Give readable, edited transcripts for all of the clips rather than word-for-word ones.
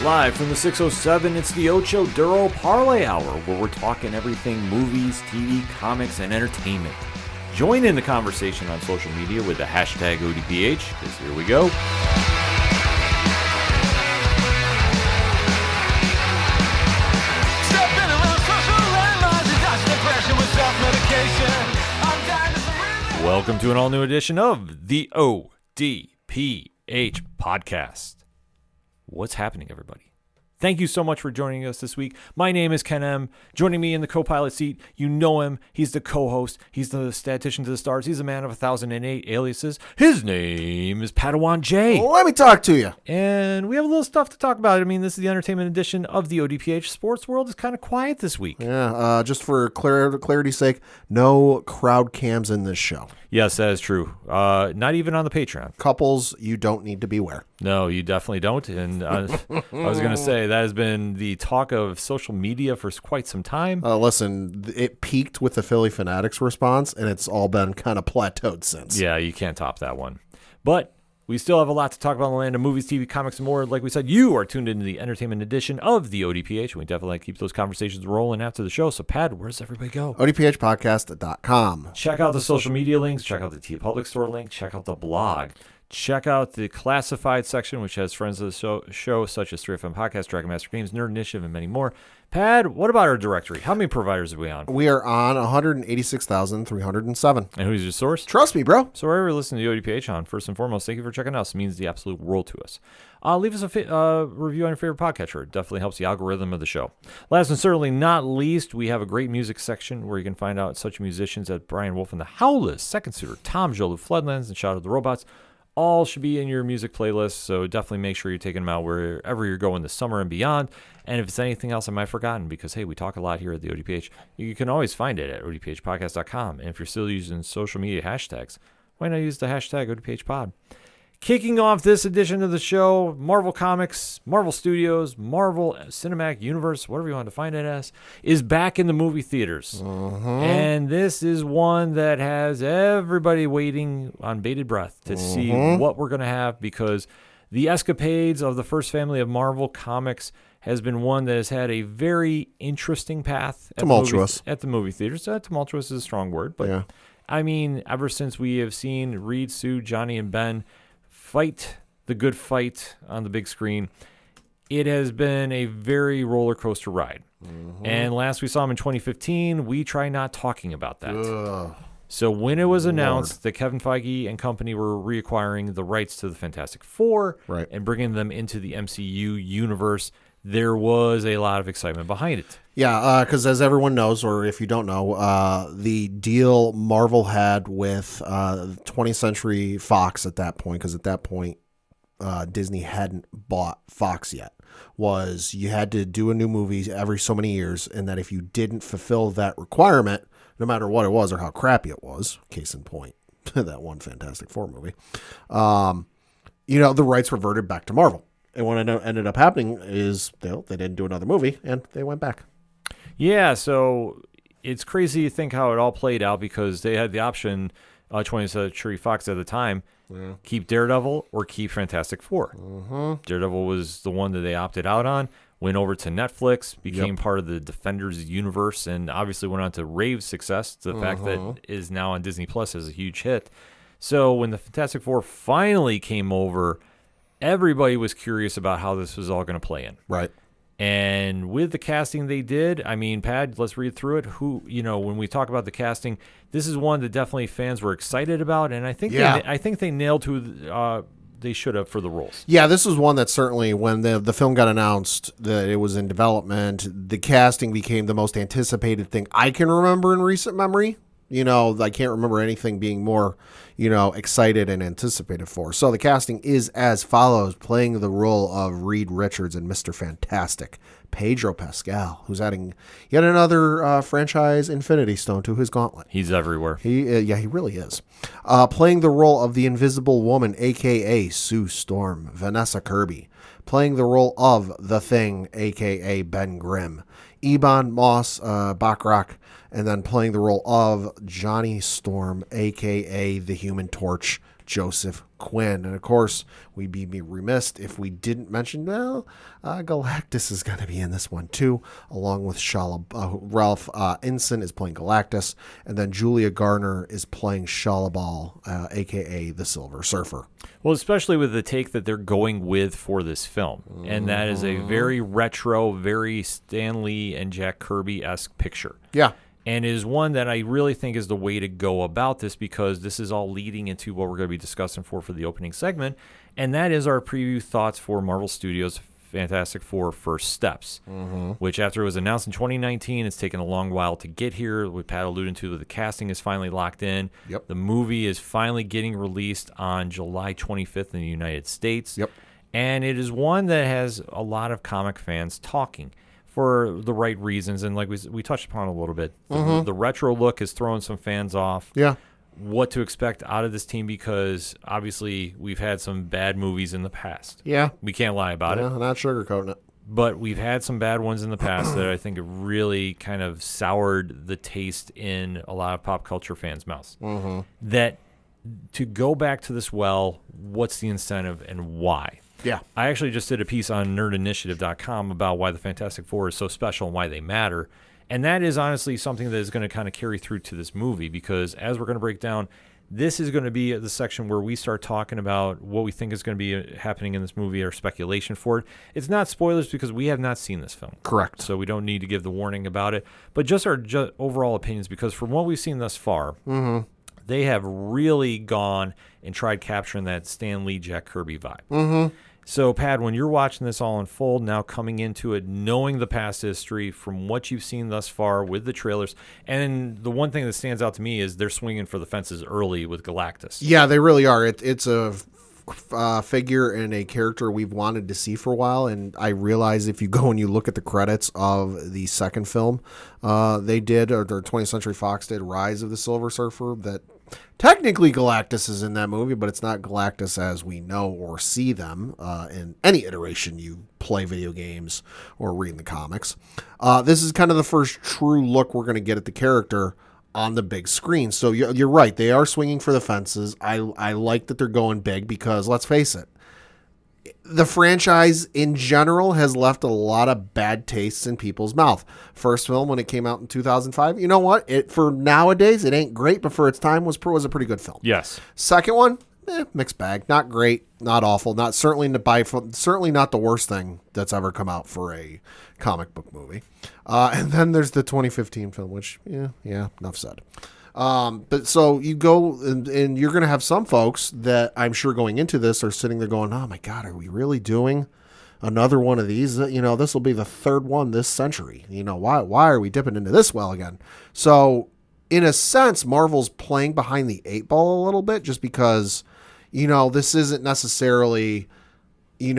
Live from the 607, it's the Ocho Duro Parlay Hour, where we're talking everything movies, TV, comics, and entertainment. Join in the conversation on social media with the hashtag ODPH, because here we go. Welcome to an all-new edition of the ODPH podcast. What's happening, everybody? Thank you so much for joining us this week. My name is Ken M. Joining me in the co-pilot seat, you know him. He's the co-host. He's the statistician to the stars. He's a man of 1,008 aliases. His name is Padawan J. Well, let me talk to you. And we have a little stuff to talk about. I mean, this is the entertainment edition of the ODPH. Sports world is kind of quiet this week. Yeah, just for clarity's sake, no crowd cams in this show. Yes, that is true. Not even on the Patreon. Couples, you don't need to beware. No, you definitely don't. And I was going to say, that has been the talk of social media for quite some time. Listen, it peaked with the Philly Fanatics response, and it's all been kind of plateaued since. Yeah, you can't top that one. But we still have a lot to talk about in the land of movies, TV, comics, and more. Like we said, you are tuned into the entertainment edition of the ODPH, and we definitely keep those conversations rolling after the show. So, Pad, where does everybody go? ODPHpodcast.com. Check out the social media links. Check out the T Public Store link. Check out the blog. Check out the classified section, which has friends of the show such as 3FM Podcast, Dragon Master Games, Nerd Initiative, and many more. Pad, what about our directory? How many providers are we on? We are on 186,307. And who's your source? Trust me, bro. So wherever you're listening to the ODPH on, first and foremost, thank you for checking us. It means the absolute world to us. Leave us a review on your favorite podcatcher. It definitely helps the algorithm of the show. Last and certainly not least, we have a great music section where you can find out such musicians as Brian Wolf and the Howlers, Second Suitor, Tom Jolu, Floodlands, and Shout Out the Robots. All should be in your music playlist, so definitely make sure you're taking them out wherever you're going this summer and beyond. And if it's anything else I might have forgotten, because, hey, we talk a lot here at the ODPH, you can always find it at odphpodcast.com. And if you're still using social media hashtags, why not use the hashtag ODPHpod? Kicking off this edition of the show, Marvel Comics, Marvel Studios, Marvel Cinematic Universe, whatever you want to find it as, is back in the movie theaters. And this is one that has everybody waiting on bated breath to see what we're going to have, because the escapades of the first family of Marvel Comics has been one that has had a very interesting path Tumultuous. At the movie theaters. Tumultuous is a strong word, but yeah. I mean, ever since we have seen Reed, Sue, Johnny, and Ben fight the good fight on the big screen, it has been a very roller coaster ride. And last we saw him in 2015, we try not talking about that. So when it was announced that Kevin Feige and company were reacquiring the rights to the Fantastic Four and bringing them into the MCU universe, there was a lot of excitement behind it. Yeah, because as everyone knows, or if you don't know, the deal Marvel had with 20th Century Fox at that point, because at that point Disney hadn't bought Fox yet, was you had to do a new movie every so many years, and that if you didn't fulfill that requirement, no matter what it was or how crappy it was, case in point, that one Fantastic Four movie, the rights reverted back to Marvel. And what ended up happening is they didn't do another movie, and they went back. Yeah, so it's crazy to think how it all played out, because they had the option, 20th Century Fox at the time, keep Daredevil or keep Fantastic Four. Daredevil was the one that they opted out on, went over to Netflix, became part of the Defenders universe, and obviously went on to rave success. The fact that it is now on Disney Plus is a huge hit. So when the Fantastic Four finally came over, everybody was curious about how this was all going to play in. Right. And with the casting they did, I mean, Pad, let's read through it. When we talk about the casting, this is one that definitely fans were excited about, and I think they nailed who they should have for the roles. Yeah, this was one that certainly, when the film got announced that it was in development, the casting became the most anticipated thing I can remember in recent memory. I can't remember anything being more, excited and anticipated for. So the casting is as follows. Playing the role of Reed Richards and Mr. Fantastic, Pedro Pascal, who's adding yet another franchise Infinity Stone to his gauntlet. He's everywhere. He really is. Playing the role of the Invisible Woman, a.k.a. Sue Storm, Vanessa Kirby. Playing the role of The Thing, a.k.a. Ben Grimm, Ebon Moss-Bachrach, and then playing the role of Johnny Storm, a.k.a. the Human Torch, Joseph Quinn. And of course, we'd be remiss if we didn't mention, Galactus is going to be in this one too, along with Ralph Ensign is playing Galactus, and then Julia Garner is playing Shalabal, aka the Silver Surfer. Well, especially with the take that they're going with for this film. And that is a very retro, very Stan Lee and Jack Kirby-esque picture. Yeah. And is one that I really think is the way to go about this, because this is all leading into what we're going to be discussing for the opening segment, and that is our preview thoughts for Marvel Studios' Fantastic Four First Steps, which after it was announced in 2019, it's taken a long while to get here. What Pat alluded to, the casting is finally locked in. Yep. The movie is finally getting released on July 25th in the United States. Yep. And it is one that has a lot of comic fans talking for the right reasons, and like we touched upon a little bit. The retro look is throwing some fans off. Yeah. What to expect out of this team, because obviously we've had some bad movies in the past. Yeah. We can't lie about it. Not sugarcoating it. But we've had some bad ones in the past that I think have really kind of soured the taste in a lot of pop culture fans' mouths. That to go back to this well, what's the incentive and why? Yeah. I actually just did a piece on nerdinitiative.com about why the Fantastic Four is so special and why they matter. And that is honestly something that is going to kind of carry through to this movie, because as we're going to break down, this is going to be the section where we start talking about what we think is going to be happening in this movie, or speculation for it. It's not spoilers because we have not seen this film. Correct. So we don't need to give the warning about it, but just our overall opinions, because from what we've seen thus far, they have really gone and tried capturing that Stan Lee, Jack Kirby vibe. So, Pat, when you're watching this all unfold, now coming into it, knowing the past history from what you've seen thus far with the trailers, and the one thing that stands out to me is they're swinging for the fences early with Galactus. Yeah, they really are. It's a figure and a character we've wanted to see for a while, and I realize if you go and you look at the credits of the second film they did, or 20th Century Fox did, Rise of the Silver Surfer, that technically Galactus is in that movie, but it's not Galactus as we know or see them in any iteration you play video games or read in the comics. This is kind of the first true look we're going to get at the character on the big screen. So you're right. They are swinging for the fences. I like that they're going big, because let's face it, the franchise in general has left a lot of bad tastes in people's mouth. First film, when it came out in 2005, you know what? For nowadays, it ain't great, but for its time was a pretty good film. Yes. Second one, mixed bag. Not great, not awful, certainly not the worst thing that's ever come out for a comic book movie. And then there's the 2015 film, which, yeah, enough said. But so you go and you're going to have some folks that I'm sure going into this are sitting there going, oh my God, are we really doing another one of these? This will be the third one this century. Why are we dipping into this well again? So in a sense, Marvel's playing behind the eight ball a little bit, just because, this isn't necessarily, it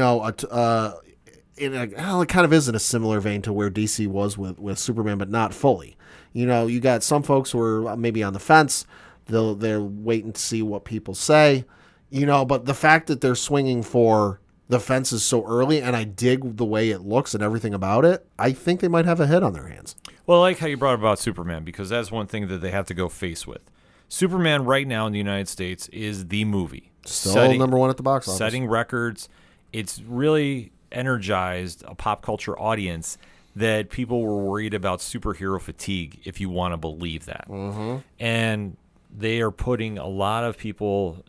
kind of is in a similar vein to where DC was with Superman, but not fully. You got some folks who are maybe on the fence. They're waiting to see what people say, but the fact that they're swinging for the fences so early, and I dig the way it looks and everything about it, I think they might have a hit on their hands. Well, I like how you brought up about Superman, because that's one thing that they have to go face with. Superman right now in the United States is the movie. Still number one at the box office. Setting records. It's really energized a pop culture audience that people were worried about superhero fatigue, if you want to believe that. And they are putting a lot of people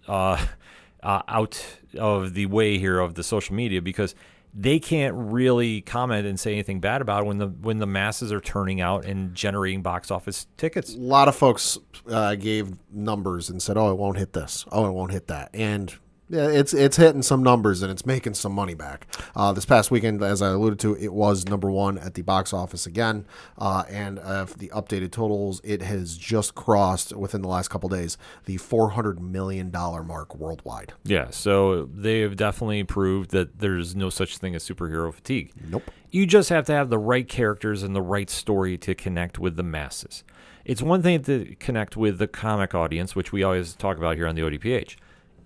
out of the way here of the social media, because they can't really comment and say anything bad about it when the masses are turning out and generating box office tickets. A lot of folks gave numbers and said, oh, it won't hit this. Oh, it won't hit that. And yeah, it's hitting some numbers and it's making some money back. This past weekend, as I alluded to, it was number one at the box office again. And the updated totals, it has just crossed within the last couple days the $400 million mark worldwide. Yeah, so they have definitely proved that there's no such thing as superhero fatigue. Nope. You just have to have the right characters and the right story to connect with the masses. It's one thing to connect with the comic audience, which we always talk about here on the ODPH.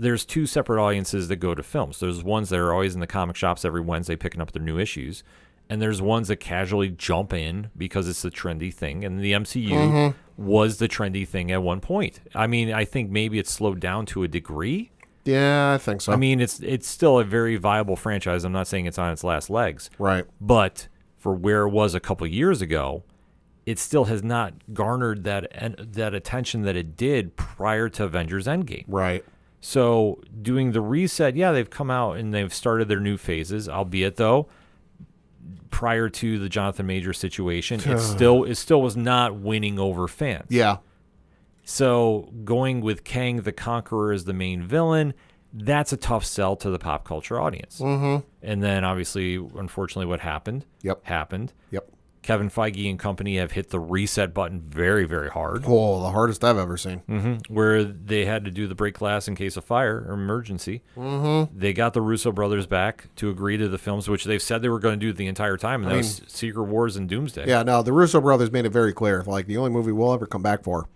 There's two separate audiences that go to films. There's ones that are always in the comic shops every Wednesday picking up their new issues, and there's ones that casually jump in because it's the trendy thing, and the MCU was the trendy thing at one point. I mean, I think maybe it's slowed down to a degree. Yeah, I think so. I mean, it's still a very viable franchise. I'm not saying it's on its last legs. Right. But for where it was a couple years ago, it still has not garnered that attention that it did prior to Avengers Endgame. Right. So doing the reset, yeah, they've come out and they've started their new phases, albeit though, prior to the Jonathan Majors situation, it still was not winning over fans. Yeah. So going with Kang the Conqueror as the main villain, that's a tough sell to the pop culture audience. Mm-hmm. And then obviously, unfortunately, what happened happened. Yep. Kevin Feige and company have hit the reset button very, very hard. Oh, the hardest I've ever seen. Mm-hmm. Where they had to do the break glass in case of fire or emergency. Mm-hmm. They got the Russo brothers back to agree to the films, which they've said they were going to do the entire time, and that was Secret Wars and Doomsday. Yeah, no, the Russo brothers made it very clear. Like, the only movie we'll ever come back for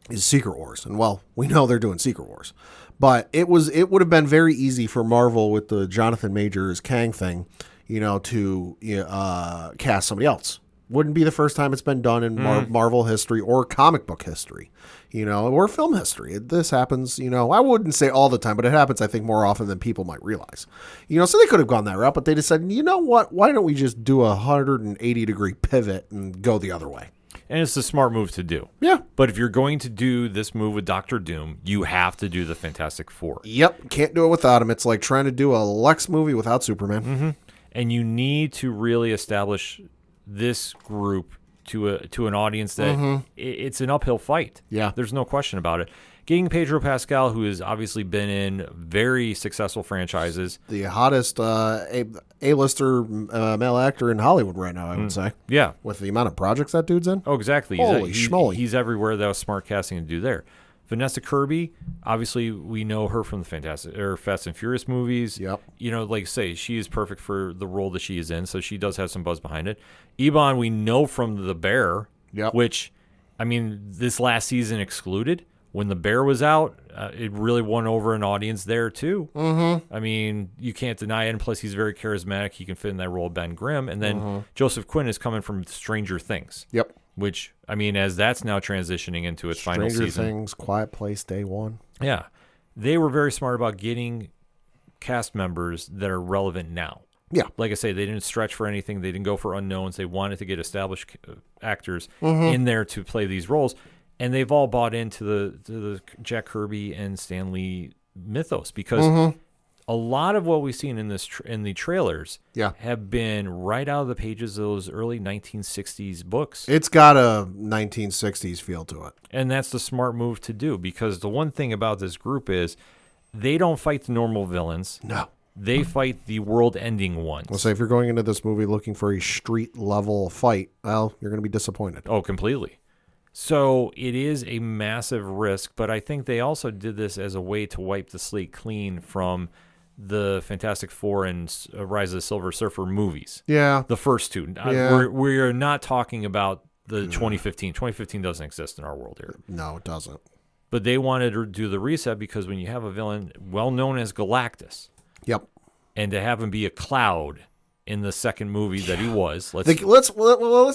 is Secret Wars. And, well, we know they're doing Secret Wars. But it would have been very easy for Marvel with the Jonathan Majors Kang thing, to cast somebody else. Wouldn't be the first time it's been done in Marvel history or comic book history, or film history. This happens, I wouldn't say all the time, but it happens, I think, more often than people might realize. So they could have gone that route, but they decided, you know what? Why don't we just do a 180-degree pivot and go the other way? And it's a smart move to do. Yeah. But if you're going to do this move with Doctor Doom, you have to do the Fantastic Four. Yep. Can't do it without him. It's like trying to do a Lex movie without Superman. Mm-hmm. And you need to really establish this group to an audience that it's an uphill fight. Yeah. There's no question about it. Getting Pedro Pascal, who has obviously been in very successful franchises. The hottest A-lister male actor in Hollywood right now, I would say. Yeah. With the amount of projects that dude's in. Oh, exactly. Holy schmoly. He's everywhere. That was smart casting to do there. Vanessa Kirby, obviously we know her from the Fast and Furious movies. Yep. Like say, she is perfect for the role that she is in, so she does have some buzz behind it. Ebon, we know from The Bear, which, I mean, this last season excluded. When The Bear was out, it really won over an audience there too. Mm-hmm. I mean, you can't deny it. And plus, he's very charismatic. He can fit in that role of Ben Grimm. And then Joseph Quinn is coming from Stranger Things. Yep. Which, I mean, as that's now transitioning into its final season. Stranger Things, Quiet Place, Day One. Yeah. They were very smart about getting cast members that are relevant now. Yeah. Like I say, they didn't stretch for anything. They didn't go for unknowns. They wanted to get established actors in there to play these roles. And they've all bought into the Jack Kirby and Stan Lee mythos because a lot of what we've seen in the trailers have been right out of the pages of those early 1960s books. It's got a 1960s feel to it. And that's the smart move to do because the one thing about this group is they don't fight the normal villains. No. They fight the world-ending ones. Well, say if you're going into this movie looking for a street-level fight, well, you're going to be disappointed. Oh, completely. So it is a massive risk, but I think they also did this as a way to wipe the slate clean from the Fantastic Four and Rise of the Silver Surfer movies. Yeah. The first two. Yeah. We're not talking about the 2015. 2015 doesn't exist in our world here. No, it doesn't. But they wanted to do the reset because when you have a villain well known as Galactus, yep, and to have him be a cloud in the second movie that he was, let's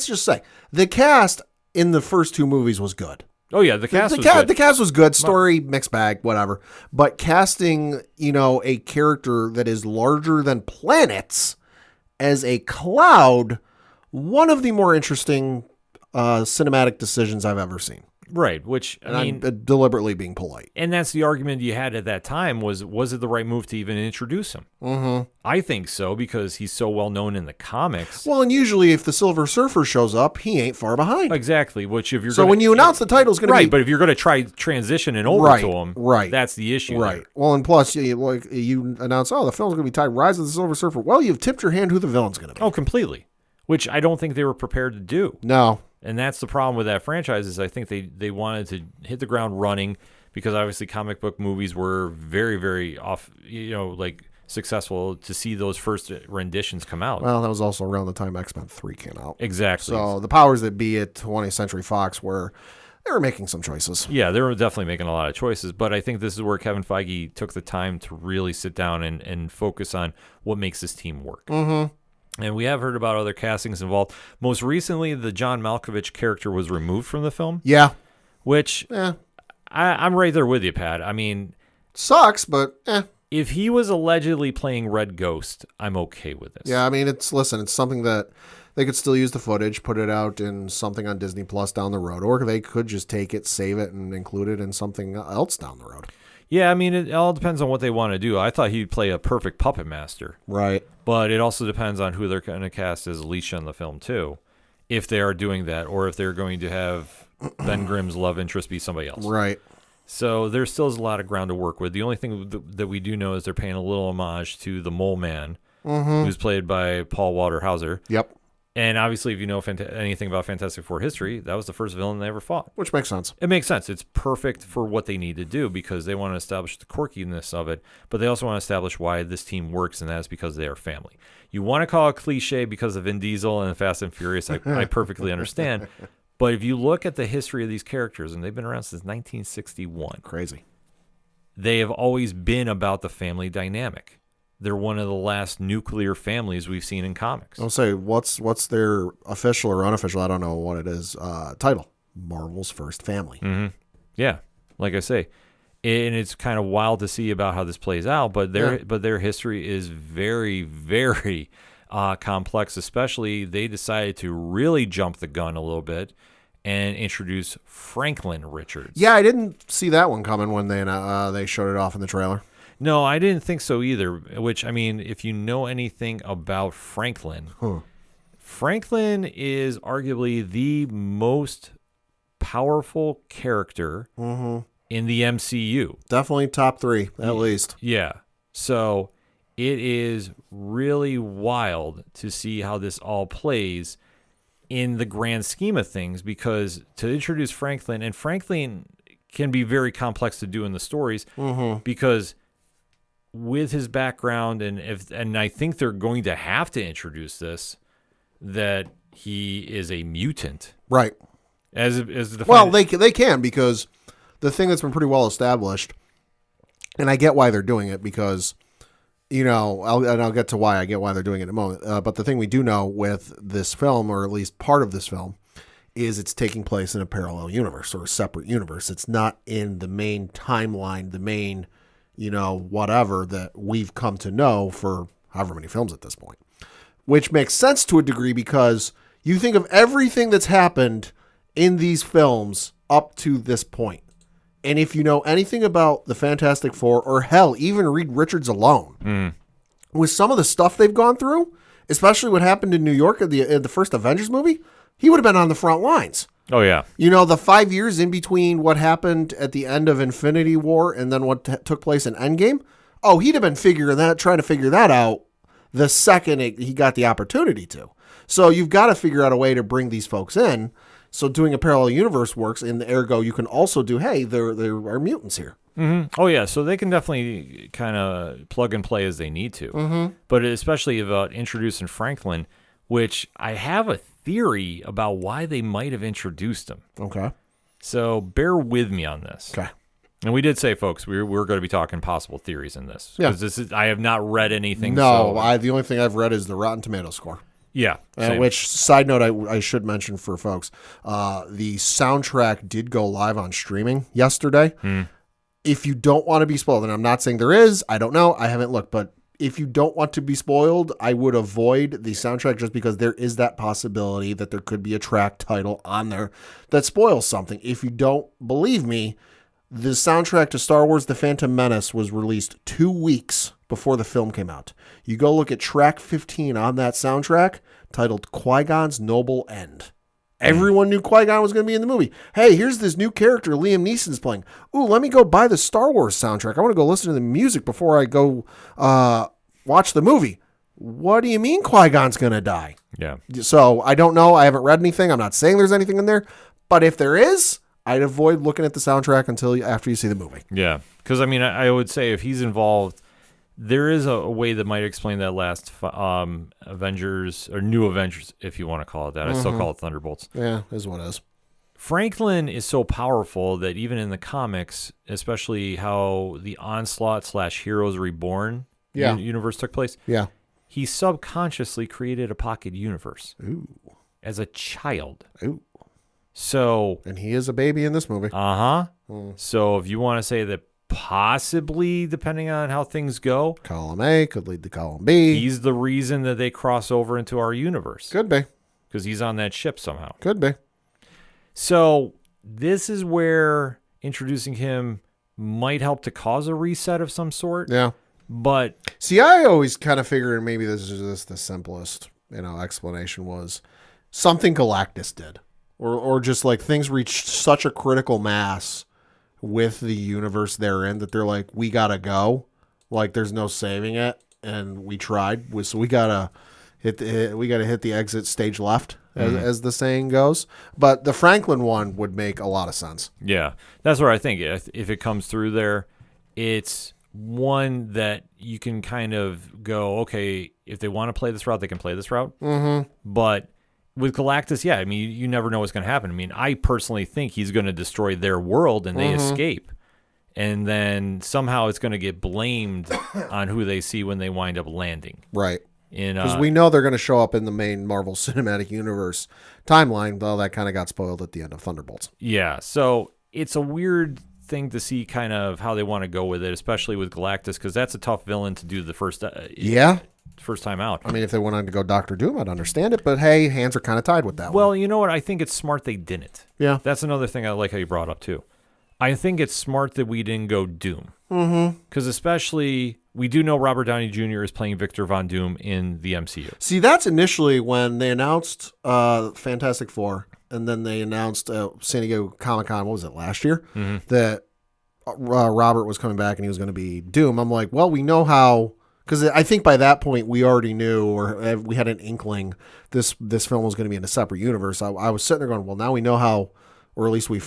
just say the cast in the first two movies was good. Oh yeah, the cast was good. The cast was good. Story, mixed bag, whatever. But casting, a character that is larger than planets as a cloud, one of the more interesting cinematic decisions I've ever seen. Right, which I'm deliberately being polite. And that's the argument you had at that time was it the right move to even introduce him? Mm-hmm. I think so because he's so well known in the comics. Well, and usually if the Silver Surfer shows up, he ain't far behind. Exactly. Which if you're when you announce the title's going to be right, but if you're going to try transitioning over to him, right, that's the issue. Right. There. Well, and plus you announce, the film's going to be titled Rise of the Silver Surfer. Well, you've tipped your hand who the villain's going to be. Oh, completely. Which I don't think they were prepared to do. No. And that's the problem with that franchise is I think they wanted to hit the ground running because obviously comic book movies were very, very successful to see those first renditions come out. Well, that was also around the time X-Men 3 came out. Exactly. So the powers that be at 20th Century Fox they were making some choices. Yeah, they were definitely making a lot of choices, but I think this is where Kevin Feige took the time to really sit down and focus on what makes this team work. Mm-hmm. And we have heard about other castings involved. Most recently, the John Malkovich character was removed from the film. Yeah. Which I'm right there with you, Pat. I mean, Sucks, but If he was allegedly playing Red Ghost, I'm okay with this. Yeah, I mean, it's something that they could still use the footage, put it out in something on Disney Plus down the road, or they could just take it, save it, and include it in something else down the road. Yeah, I mean, it all depends on what they want to do. I thought he'd play a perfect puppet master. Right. But it also depends on who they're going to cast as Alicia in the film, too, if they are doing that, or if they're going to have Ben Grimm's love interest be somebody else. Right. So there still is a lot of ground to work with. The only thing that we do know is they're paying a little homage to the Mole Man, who's played by Paul Walter Hauser. Yep. And obviously, if you know anything about Fantastic Four history, that was the first villain they ever fought. Which makes sense. It makes sense. It's perfect for what they need to do because they want to establish the quirkiness of it, but they also want to establish why this team works, and that's because they are family. You want to call it cliche because of Vin Diesel and Fast and Furious. I perfectly understand. But if you look at the history of these characters, and they've been around since 1961. Crazy. They have always been about the family dynamic. They're one of the last nuclear families we've seen in comics. I'll say, what's their official or unofficial, I don't know what it is, title? Marvel's First Family. Mm-hmm. Yeah, like I say. And it's kind of wild to see about how this plays out, but their history is very, very complex, especially they decided to really jump the gun a little bit and introduce Franklin Richards. Yeah, I didn't see that one coming when they showed it off in the trailer. No, I didn't think so either, which, I mean, if you know anything about Franklin, Franklin is arguably the most powerful character in the MCU. Definitely top 3, at least. Yeah. So it is really wild to see how this all plays in the grand scheme of things, because to introduce Franklin, and Franklin can be very complex to do in the stories because with his background, and I think they're going to have to introduce this, that he is a mutant. Right. As well, they can, because the thing that's been pretty well established, and I get why they're doing it, because, you know, I'll get to why I get why they're doing it in a moment. But the thing we do know with this film, or at least part of this film, is it's taking place in a parallel universe or a separate universe. It's not in the main timeline, the main, you know, whatever that we've come to know for however many films at this point, which makes sense to a degree, because you think of everything that's happened in these films up to this point. And if you know anything about the Fantastic Four, or hell, even Reed Richards alone, with some of the stuff they've gone through, especially what happened in New York in the first Avengers movie, he would have been on the front lines. Oh, yeah. You know, the 5 years in between what happened at the end of Infinity War and then what took place in Endgame, oh, he'd have been trying to figure that out the second he got the opportunity to. So you've got to figure out a way to bring these folks in. So doing a parallel universe works, and ergo you can also do, hey, there are mutants here. Mm-hmm. Oh, yeah. So they can definitely kind of plug and play as they need to. But especially about introducing Franklin, which I have a theory about why they might have introduced him. Okay. So bear with me on this. Okay. And we did say, folks, we're going to be talking possible theories in this. Yeah. Because I have not read anything. No, the only thing I've read is the Rotten Tomato score. Yeah. Which, side note, I should mention for folks, the soundtrack did go live on streaming yesterday. If you don't want to be spoiled, and I'm not saying there is, I don't know, I haven't looked, but if you don't want to be spoiled, I would avoid the soundtrack, just because there is that possibility that there could be a track title on there that spoils something. If you don't believe me, the soundtrack to Star Wars The Phantom Menace was released 2 weeks before the film came out. You go look at track 15 on that soundtrack, titled Qui-Gon's Noble End. Everyone knew Qui-Gon was going to be in the movie. Hey, here's this new character Liam Neeson's playing. Ooh, let me go buy the Star Wars soundtrack. I want to go listen to the music before I go watch the movie. What do you mean Qui-Gon's going to die? Yeah. So I don't know. I haven't read anything. I'm not saying there's anything in there. But if there is, I'd avoid looking at the soundtrack until after you see the movie. Yeah. Because, I mean, I would say if he's involved, there is a way that might explain that last Avengers, or New Avengers, if you want to call it that. I still call it Thunderbolts. Yeah, is what it is. Franklin is so powerful that even in the comics, especially how the Onslaught / Heroes Reborn universe took place, he subconsciously created a pocket universe. Ooh. As a child. Ooh. So, and he is a baby in this movie. So if you want to say that possibly, depending on how things go, Column A could lead to column B. he's the reason that they cross over into our universe. Could be. Because he's on that ship somehow. Could be. So this is where introducing him might help to cause a reset of some sort. Yeah. But see, I always kind of figured maybe this is just the simplest, explanation was something Galactus did, or just like things reached such a critical mass with the universe they're in that they're like, we gotta go, like there's no saving it, and we tried, so we gotta hit the exit stage left, as the saying goes. But the Franklin one would make a lot of sense. Yeah, that's where I think if it comes through there, it's one that you can kind of go, okay, if they want to play this route, they can play this route. Mm-hmm. But with Galactus, yeah, I mean, you never know what's going to happen. I mean, I personally think he's going to destroy their world and they escape. And then somehow it's going to get blamed on who they see when they wind up landing. Right. Because we know they're going to show up in the main Marvel Cinematic Universe timeline, though that kind of got spoiled at the end of Thunderbolts. Yeah, so it's a weird thing to see kind of how they want to go with it, especially with Galactus, because that's a tough villain to do the first time out. I mean, if they went on to go Doctor Doom, I'd understand it, but hey, hands are kind of tied with that one. Well, you know what? I think it's smart they didn't. Yeah. That's another thing I like how you brought up, too. I think it's smart that we didn't go Doom. Because especially, we do know Robert Downey Jr. is playing Victor Von Doom in the MCU. See, that's initially when they announced Fantastic Four, and then they announced San Diego Comic-Con, what was it, last year? That Robert was coming back and he was going to be Doom. I'm like, well, we know how, because I think by that point we already knew, or we had an inkling this film was going to be in a separate universe. I was sitting there going, well, now we know how, or at least we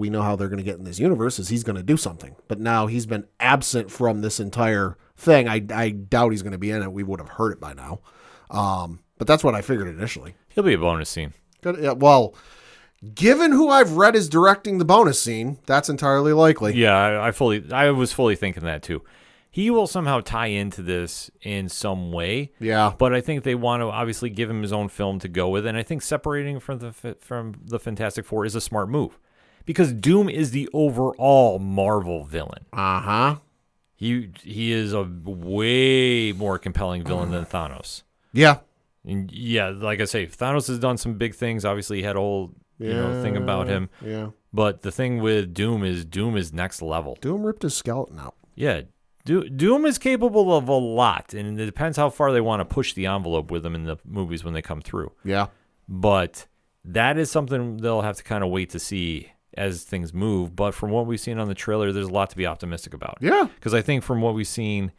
know how they're going to get in this universe, is he's going to do something. But now he's been absent from this entire thing. I doubt he's going to be in it. We would have heard it by now. But that's what I figured initially. He'll be a bonus scene. Good. Yeah, well, given who I've read is directing the bonus scene, that's entirely likely. Yeah, I was fully thinking that too. He will somehow tie into this in some way. Yeah. But I think they want to obviously give him his own film to go with, and I think separating from the Fantastic Four is a smart move, because Doom is the overall Marvel villain. He is a way more compelling villain than Thanos. Yeah. And yeah, like I say, Thanos has done some big things. Obviously, he had a whole thing about him. Yeah. But the thing with Doom is next level. Doom ripped his skeleton out. Yeah. Doom is capable of a lot, and it depends how far they want to push the envelope with them in the movies when they come through. Yeah. But that is something they'll have to kind of wait to see as things move. But from what we've seen on the trailer, there's a lot to be optimistic about. Yeah. Because I think from what we've seen,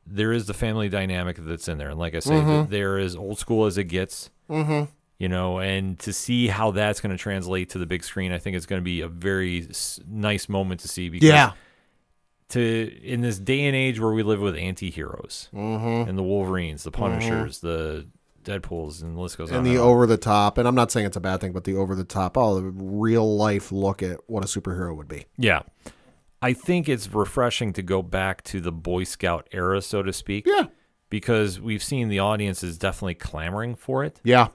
there is the family dynamic that's in there. And like I say, there is old school as it gets. And to see how that's going to translate to the big screen, I think it's going to be a very nice moment to see. Because in this day and age where we live with anti-heroes and the Wolverines, the Punishers, the Deadpools, and the list goes on. And the over-the-top, and I'm not saying it's a bad thing, but the over-the-top, the real-life look at what a superhero would be. Yeah. I think it's refreshing to go back to the Boy Scout era, so to speak. Yeah. Because we've seen the audience is definitely clamoring for it. Yeah.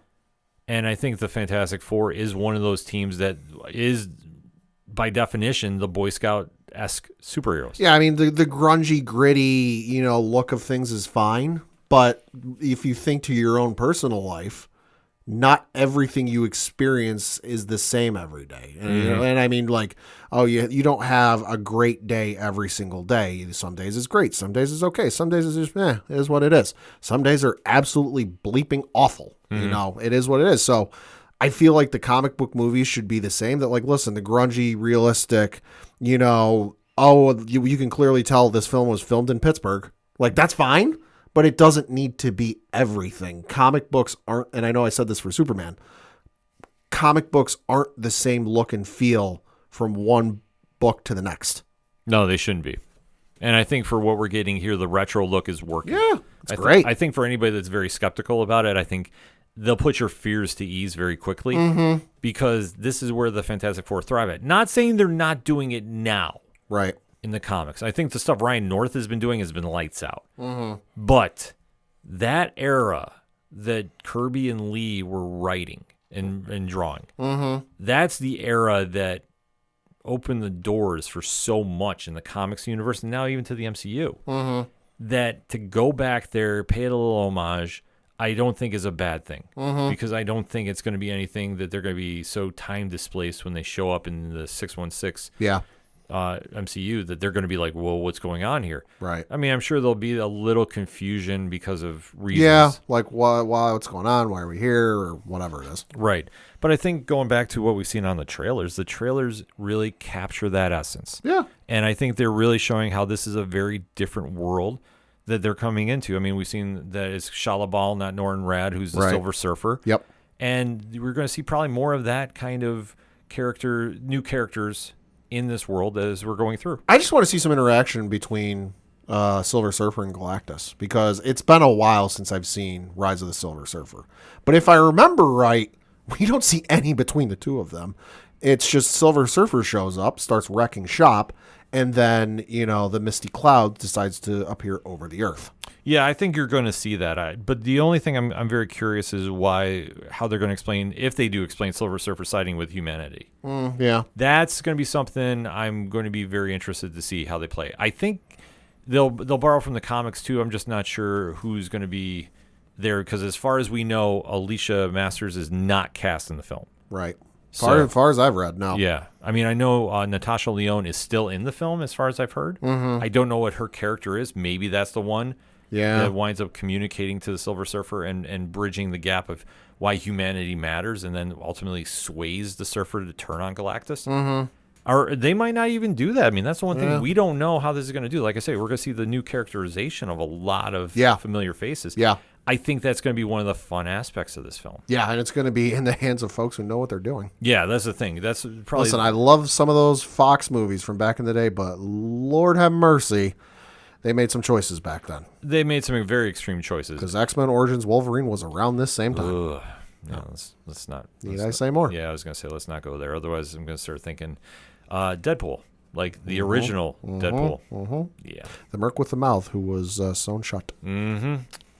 And I think the Fantastic Four is one of those teams that is, by definition, the Boy Scout-esque superheroes. Yeah, I mean, the grungy, gritty, look of things is fine. But if you think to your own personal life, not everything you experience is the same every day. And I mean, like, you don't have a great day every single day. Some days it's great. Some days it's okay. Some days it's just, it is what it is. Some days are absolutely bleeping awful. It is what it is. So I feel like the comic book movies should be the same. That, like, listen, the grungy, realistic, you can clearly tell this film was filmed in Pittsburgh. Like, that's fine. But it doesn't need to be everything. Comic books aren't, and I know I said this for Superman, comic books aren't the same look and feel from one book to the next. No, they shouldn't be. And I think for what we're getting here, the retro look is working. Yeah, it's great. I think for anybody that's very skeptical about it, I think they'll put your fears to ease very quickly because this is where the Fantastic Four thrive at. Not saying they're not doing it now. Right. In the comics. I think the stuff Ryan North has been doing has been lights out. But that era that Kirby and Lee were writing and drawing, that's the era that opened the doors for so much in the comics universe, and now even to the MCU, that to go back there, pay it a little homage, I don't think is a bad thing, because I don't think it's going to be anything that they're going to be so time displaced when they show up in the 616 MCU that they're going to be like, well, what's going on here? Right. I mean, I'm sure there'll be a little confusion because of reasons. Yeah, like what's going on? Why are we here? Or whatever it is. Right. But I think going back to what we've seen on the trailers really capture that essence. Yeah. And I think they're really showing how this is a very different world that they're coming into. I mean, we've seen that it's Shalabal, not Norton Rad, who's the Silver Surfer. Yep. And we're going to see probably more of that kind of new characters in this world as we're going through. I just want to see some interaction between Silver Surfer and Galactus, because it's been a while since I've seen Rise of the Silver Surfer. But if I remember right, we don't see any between the two of them. It's just Silver Surfer shows up, starts wrecking shop, and then, the Misty Cloud decides to appear over the Earth. Yeah, I think you're going to see that. But the only thing I'm very curious is how they're going to explain, if they do explain Silver Surfer siding with humanity. Yeah. That's going to be something I'm going to be very interested to see how they play. I think they'll borrow from the comics too. I'm just not sure who's going to be there, because as far as we know, Alicia Masters is not cast in the film. Right. As far as I've read, no. Yeah. I mean, I know Natasha Lyonne is still in the film as far as I've heard. I don't know what her character is. Maybe that's the one that winds up communicating to the Silver Surfer and bridging the gap of why humanity matters, and then ultimately sways the Surfer to turn on Galactus. Or they might not even do that. I mean, that's the one thing we don't know how this is going to do. Like I say, we're going to see the new characterization of a lot of familiar faces. Yeah. I think that's going to be one of the fun aspects of this film. Yeah, and it's going to be in the hands of folks who know what they're doing. Yeah, that's the thing. That's probably. Listen, I love some of those Fox movies from back in the day, but Lord have mercy, they made some choices back then. They made some very extreme choices. Because X-Men Origins Wolverine was around this same time. Ugh. No, let's not. Need I say more? Yeah, I was going to say let's not go there. Otherwise, I'm going to start thinking Deadpool, like the original Deadpool. Yeah. The Merc with the Mouth, who was sewn shut.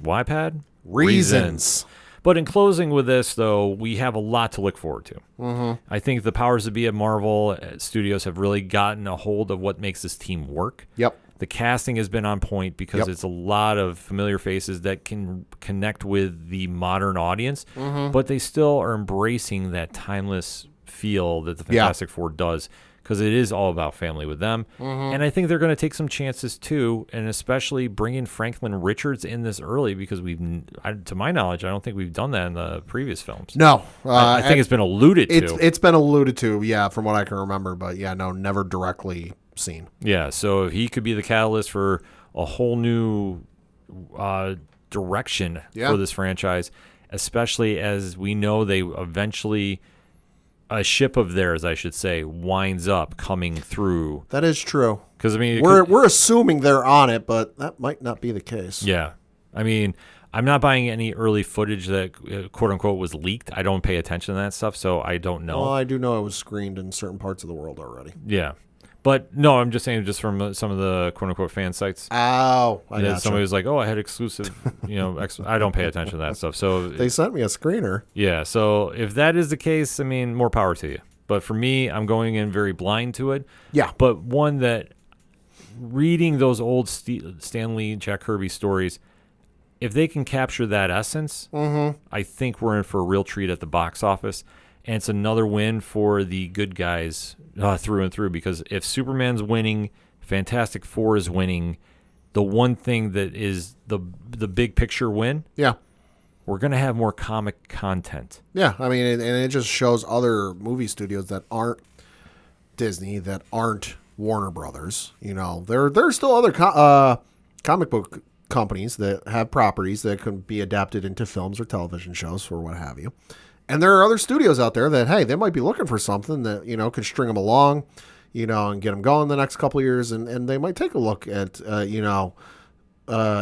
YPad? Reasons. But in closing with this, though, we have a lot to look forward to. I think the powers that be at Marvel Studios have really gotten a hold of what makes this team work. Yep. The casting has been on point because it's a lot of familiar faces that can connect with the modern audience, but they still are embracing that timeless feel that the Fantastic Four does, because it is all about family with them. And I think they're going to take some chances too, and especially bringing Franklin Richards in this early, because to my knowledge, I don't think we've done that in the previous films. No. I think it's been alluded to. It's been alluded to, from what I can remember, but never directly seen. Yeah, so he could be the catalyst for a whole new direction for this franchise, especially as we know they eventually... a ship of theirs, I should say, winds up coming through. That is true. Because I mean, we're assuming they're on it, but that might not be the case. Yeah, I mean, I'm not buying any early footage that quote unquote was leaked. I don't pay attention to that stuff, so I don't know. Well, I do know it was screened in certain parts of the world already. Yeah, but no, I'm just saying, just from some of the quote unquote fan sites. Oh, I got somebody was like, "Oh, I had exclusive," I don't pay attention to that stuff. So they sent me a screener. Yeah, so if that is the case, I mean, more power to you. But for me, I'm going in very blind to it. Yeah. But one that, reading those old Stan Lee, Jack Kirby stories, if they can capture that essence, I think we're in for a real treat at the box office. And it's another win for the good guys through and through, because if Superman's winning, Fantastic Four is winning, the one thing that is the big picture win, we're going to have more comic content. Yeah, I mean, and it just shows other movie studios that aren't Disney, that aren't Warner Brothers. There's still other comic book companies that have properties that can be adapted into films or television shows or what have you. And there are other studios out there that, hey, they might be looking for something that, could string them along, and get them going the next couple of years. And they might take a look at,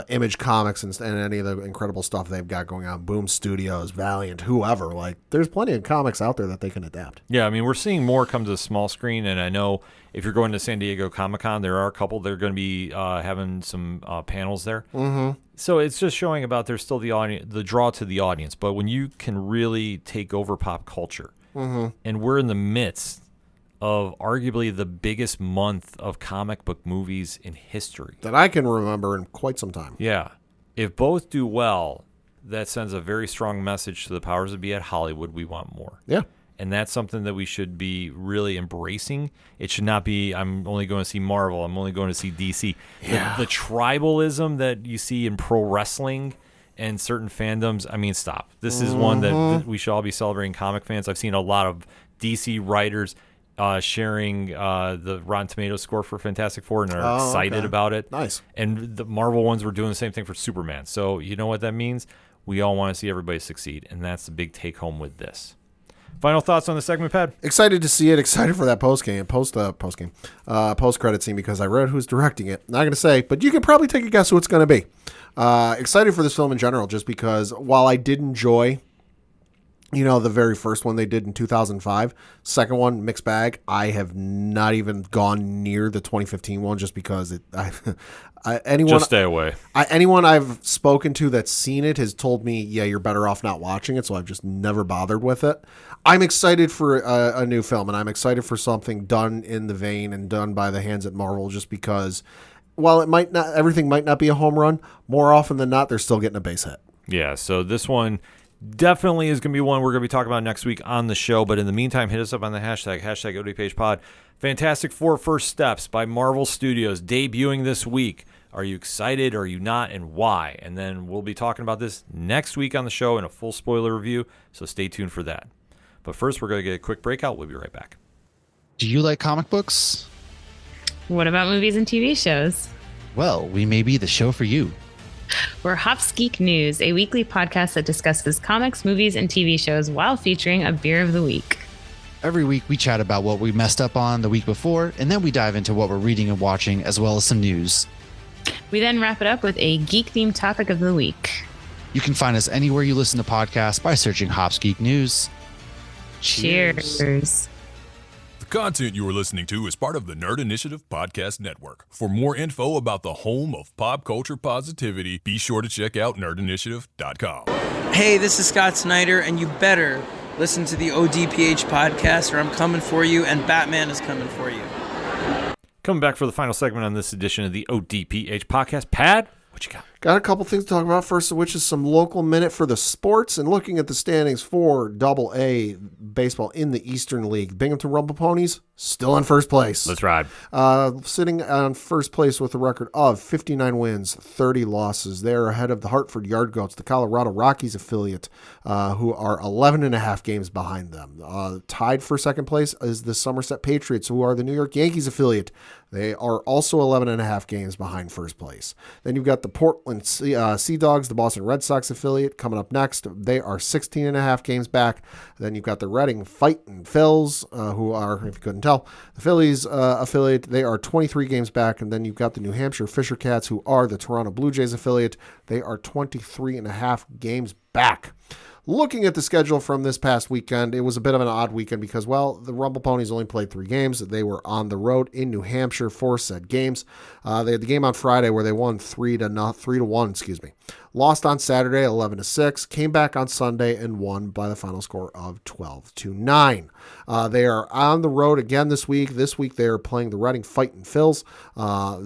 Image Comics and any of the incredible stuff they've got going on. Boom Studios, Valiant, whoever. Like, there's plenty of comics out there that they can adapt. Yeah, I mean, we're seeing more come to the small screen. And I know if you're going to San Diego Comic-Con, there are a couple. They're going to be having some panels there. So it's just showing about there's still the draw to the audience. But when you can really take over pop culture, and we're in the midst of arguably the biggest month of comic book movies in history. That I can remember in quite some time. Yeah. If both do well, that sends a very strong message to the powers that be at Hollywood. We want more. Yeah. And that's something that we should be really embracing. It should not be, I'm only going to see Marvel, I'm only going to see DC. Yeah. The tribalism that you see in pro wrestling and certain fandoms, I mean, stop. This is one that we should all be celebrating, comic fans. I've seen a lot of DC writers sharing the Rotten Tomatoes score for Fantastic Four and are excited about it. Nice. And the Marvel ones were doing the same thing for Superman. So you know what that means? We all want to see everybody succeed, and that's the big take-home with this. Final thoughts on the segment, Pat? Excited to see it. Excited for that post credit scene because I read who's directing it. Not going to say, but you can probably take a guess who it's going to be. Excited for this film in general, just because while I did enjoy, the very first one they did in 2005, second one mixed bag. I have not even gone near the 2015 one just because Just stay away. Anyone I've spoken to that's seen it has told me, yeah, you're better off not watching it. So I've just never bothered with it. I'm excited for a new film, and I'm excited for something done in the vein and done by the hands at Marvel, just because while everything might not be a home run, more often than not, they're still getting a base hit. Yeah, so this one definitely is going to be one we're going to be talking about next week on the show. But in the meantime, hit us up on the hashtag ODPH pod. Fantastic Four First Steps by Marvel Studios, debuting this week. Are you excited? Are you not? And why? And then we'll be talking about this next week on the show in a full spoiler review. So stay tuned for that. But first, we're going to get a quick breakout. We'll be right back. Do you like comic books? What about movies and TV shows? Well, we may be the show for you. We're Hops Geek News, a weekly podcast that discusses comics, movies, and TV shows while featuring a beer of the week. Every week, we chat about what we messed up on the week before, and then we dive into what we're reading and watching, as well as some news. We then wrap it up with a geek-themed topic of the week. You can find us anywhere you listen to podcasts by searching Hops Geek News. Cheers. The content you are listening to is part of the Nerd Initiative Podcast Network. For more info about the home of pop culture positivity, be sure to check out nerdinitiative.com. Hey, this is Scott Snyder, and you better listen to the ODPH podcast, or I'm coming for you, and Batman is coming for you. Coming back for the final segment on this edition of the ODPH podcast. Pat, what you got? Got a couple things to talk about, first of which is some local minute for the sports, and looking at the standings for Double-A baseball in the Eastern League. Binghamton Rumble Ponies still in first place. Let's ride. Sitting on first place with a record of 59 wins, 30 losses. They're ahead of the Hartford Yard Goats, the Colorado Rockies affiliate, who are 11 and a half games behind them. Tied for second place is the Somerset Patriots, who are the New York Yankees affiliate. They are also 11 and a half games behind first place. Then you've got the Portland Sea Dogs, the Boston Red Sox affiliate, coming up next. They are 16 and a half games back. Then you've got the Reading Fightin' Phils, who are, if you couldn't tell, the Phillies affiliate. They are 23 games back. And then you've got the New Hampshire Fisher Cats, who are the Toronto Blue Jays affiliate. They are 23 and a half games back. Looking at the schedule from this past weekend, it was a bit of an odd weekend because, well, the Rumble Ponies only played 3 games. They were on the road in New Hampshire for said games. They had the game on Friday where they won 3-1. Lost on Saturday 11-6. Came back on Sunday and won by the final score of 12-9. They are on the road again this week. This week they are playing the Reading Fightin' Phils.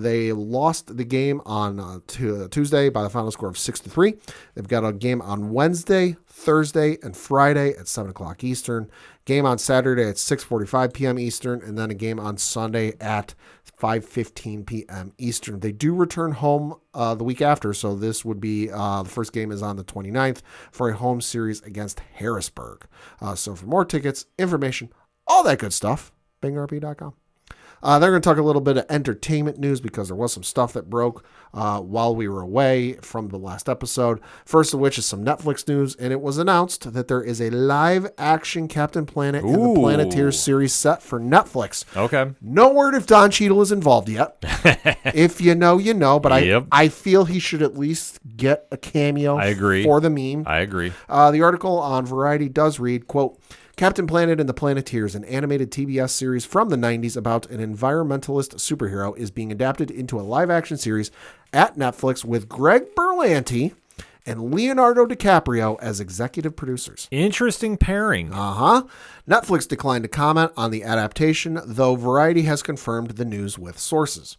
They lost the game on Tuesday by the final score of 6-3. They've got a game on Wednesday, Thursday, and Friday at 7 o'clock Eastern. Game on Saturday at 6:45 p.m. Eastern, and then a game on Sunday at 5:15 p.m. Eastern. They do return home the week after, so this would be the first game is on the 29th for a home series against Harrisburg. So for more tickets, information, all that good stuff, bingrp.com. They're going to talk a little bit of entertainment news because there was some stuff that broke while we were away from the last episode. First of which is some Netflix news, and it was announced that there is a live-action Captain Planet and the Planeteers series set for Netflix. Okay. No word if Don Cheadle is involved yet. If you know, you know, but I feel he should at least get a cameo. I agree. For the meme. I agree. The article on Variety does read, quote, Captain Planet and the Planeteers, an animated TBS series from the 90s about an environmentalist superhero, is being adapted into a live-action series at Netflix with Greg Berlanti and Leonardo DiCaprio as executive producers. Interesting pairing. Netflix declined to comment on the adaptation, though Variety has confirmed the news with sources.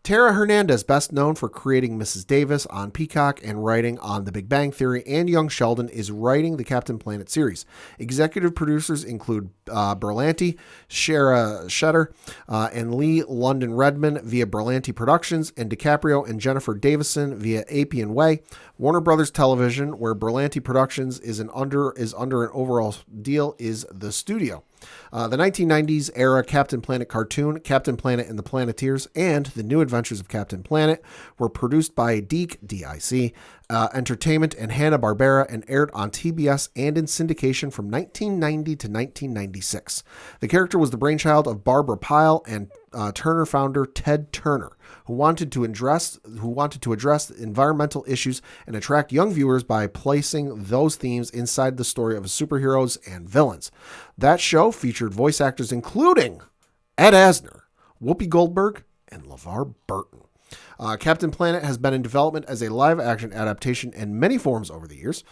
Tara Hernandez, best known for creating Mrs. Davis on Peacock and writing on The Big Bang Theory and Young Sheldon, is writing the Captain Planet series. Executive producers include Berlanti, Shara Shetter, and Lee London Redman via Berlanti Productions, and DiCaprio and Jennifer Davison via Appian Way. Warner Brothers Television, where Berlanti Productions is under an overall deal, is the studio. The 1990s era Captain Planet cartoon, Captain Planet and the Planeteers, and The New Adventures of Captain Planet were produced by DIC Entertainment and Hanna-Barbera and aired on TBS and in syndication from 1990 to 1996. The character was the brainchild of Barbara Pyle and Turner founder Ted Turner, who wanted to address environmental issues and attract young viewers by placing those themes inside the story of superheroes and villains. That show featured voice actors including Ed Asner, Whoopi Goldberg, and LeVar Burton. Captain Planet has been in development as a live-action adaptation in many forms over the years.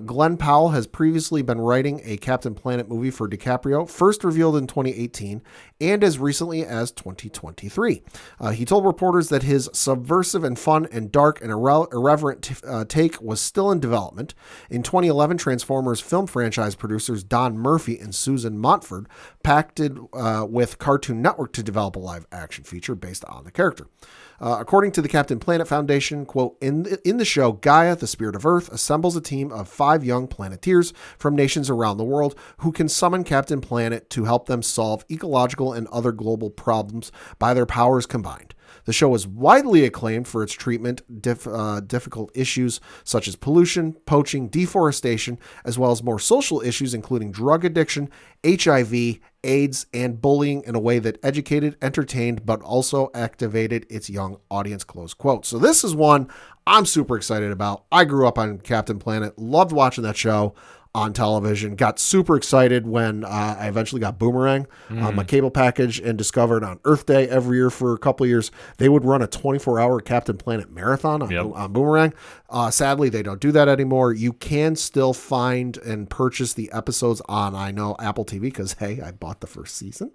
Glenn Powell has previously been writing a Captain Planet movie for DiCaprio, first revealed in 2018 and as recently as 2023. He told reporters that his subversive and fun and dark and irreverent take was still in development. In 2011, Transformers film franchise producers Don Murphy and Susan Montford pacted with Cartoon Network to develop a live-action feature based on the character. According to the Captain Planet Foundation, quote, in the show, Gaia, the spirit of Earth, assembles a team of 5 young Planeteers from nations around the world who can summon Captain Planet to help them solve ecological and other global problems by their powers combined. The show is widely acclaimed for its treatment difficult issues such as pollution, poaching, deforestation, as well as more social issues including drug addiction, HIV, AIDS, and bullying in a way that educated, entertained, but also activated its young audience, close quote. So this is one I'm super excited about. I grew up on Captain Planet, loved watching that show on television, got super excited when I eventually got Boomerang on my cable package and discovered on Earth Day every year for a couple of years, they would run a 24-hour Captain Planet marathon on Boomerang. Sadly, they don't do that anymore. You can still find and purchase the episodes on, I know, Apple TV because, hey, I bought the first season.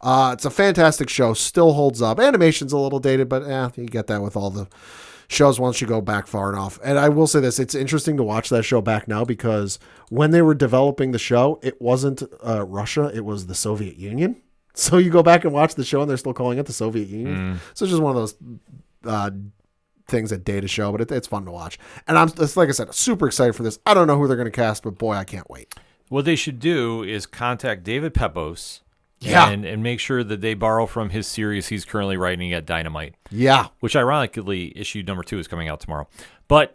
It's a fantastic show, still holds up. Animation's a little dated, but you get that with all the shows once you go back far enough. And I will say this, it's interesting to watch that show back now because when they were developing the show, it wasn't Russia, it was the Soviet Union. So you go back and watch the show and they're still calling it the Soviet Union. So it's just one of those things that date a show, but it's fun to watch. And like I said, super excited for this. I don't know who they're going to cast, but boy, I can't wait. What they should do is contact David Pepose. And make sure that they borrow from his series he's currently writing at Dynamite. Yeah. Which ironically, issue number 2 is coming out tomorrow. But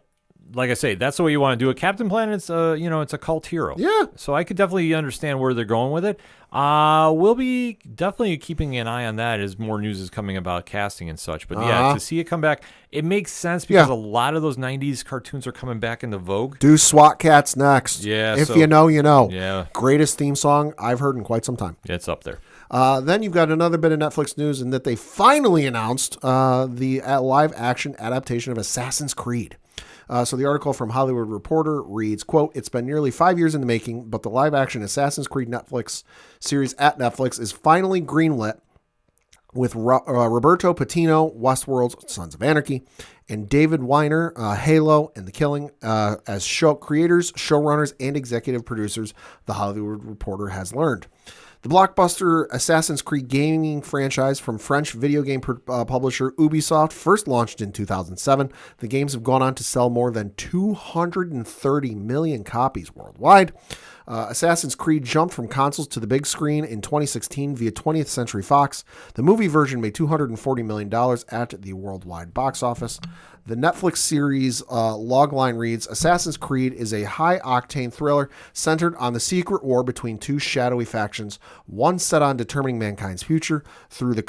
like I say, that's the way you want to do it. Captain Planet's it's a cult hero. Yeah. So I could definitely understand where they're going with it. We'll be definitely keeping an eye on that as more news is coming about casting and such. But to see it come back, it makes sense because a lot of those 90s cartoons are coming back into vogue. Do SWAT Cats next. Yeah. If you know, you know. Yeah. Greatest theme song I've heard in quite some time. Yeah, it's up there. Then you've got another bit of Netflix news in that they finally announced the live action adaptation of Assassin's Creed. So the article from Hollywood Reporter reads, quote, it's been nearly 5 years in the making, but the live-action Assassin's Creed Netflix series at Netflix is finally greenlit with Roberto Patino, Westworld's Sons of Anarchy, and David Weiner, Halo and The Killing, as show creators, showrunners, and executive producers, the Hollywood Reporter has learned. The blockbuster Assassin's Creed gaming franchise from French video game publisher Ubisoft first launched in 2007. The games have gone on to sell more than 230 million copies worldwide. Assassin's Creed jumped from consoles to the big screen in 2016 via 20th Century Fox. The movie version made $240 million at the worldwide box office. The Netflix series logline reads, Assassin's Creed is a high-octane thriller centered on the secret war between two shadowy factions, one set on determining mankind's future through the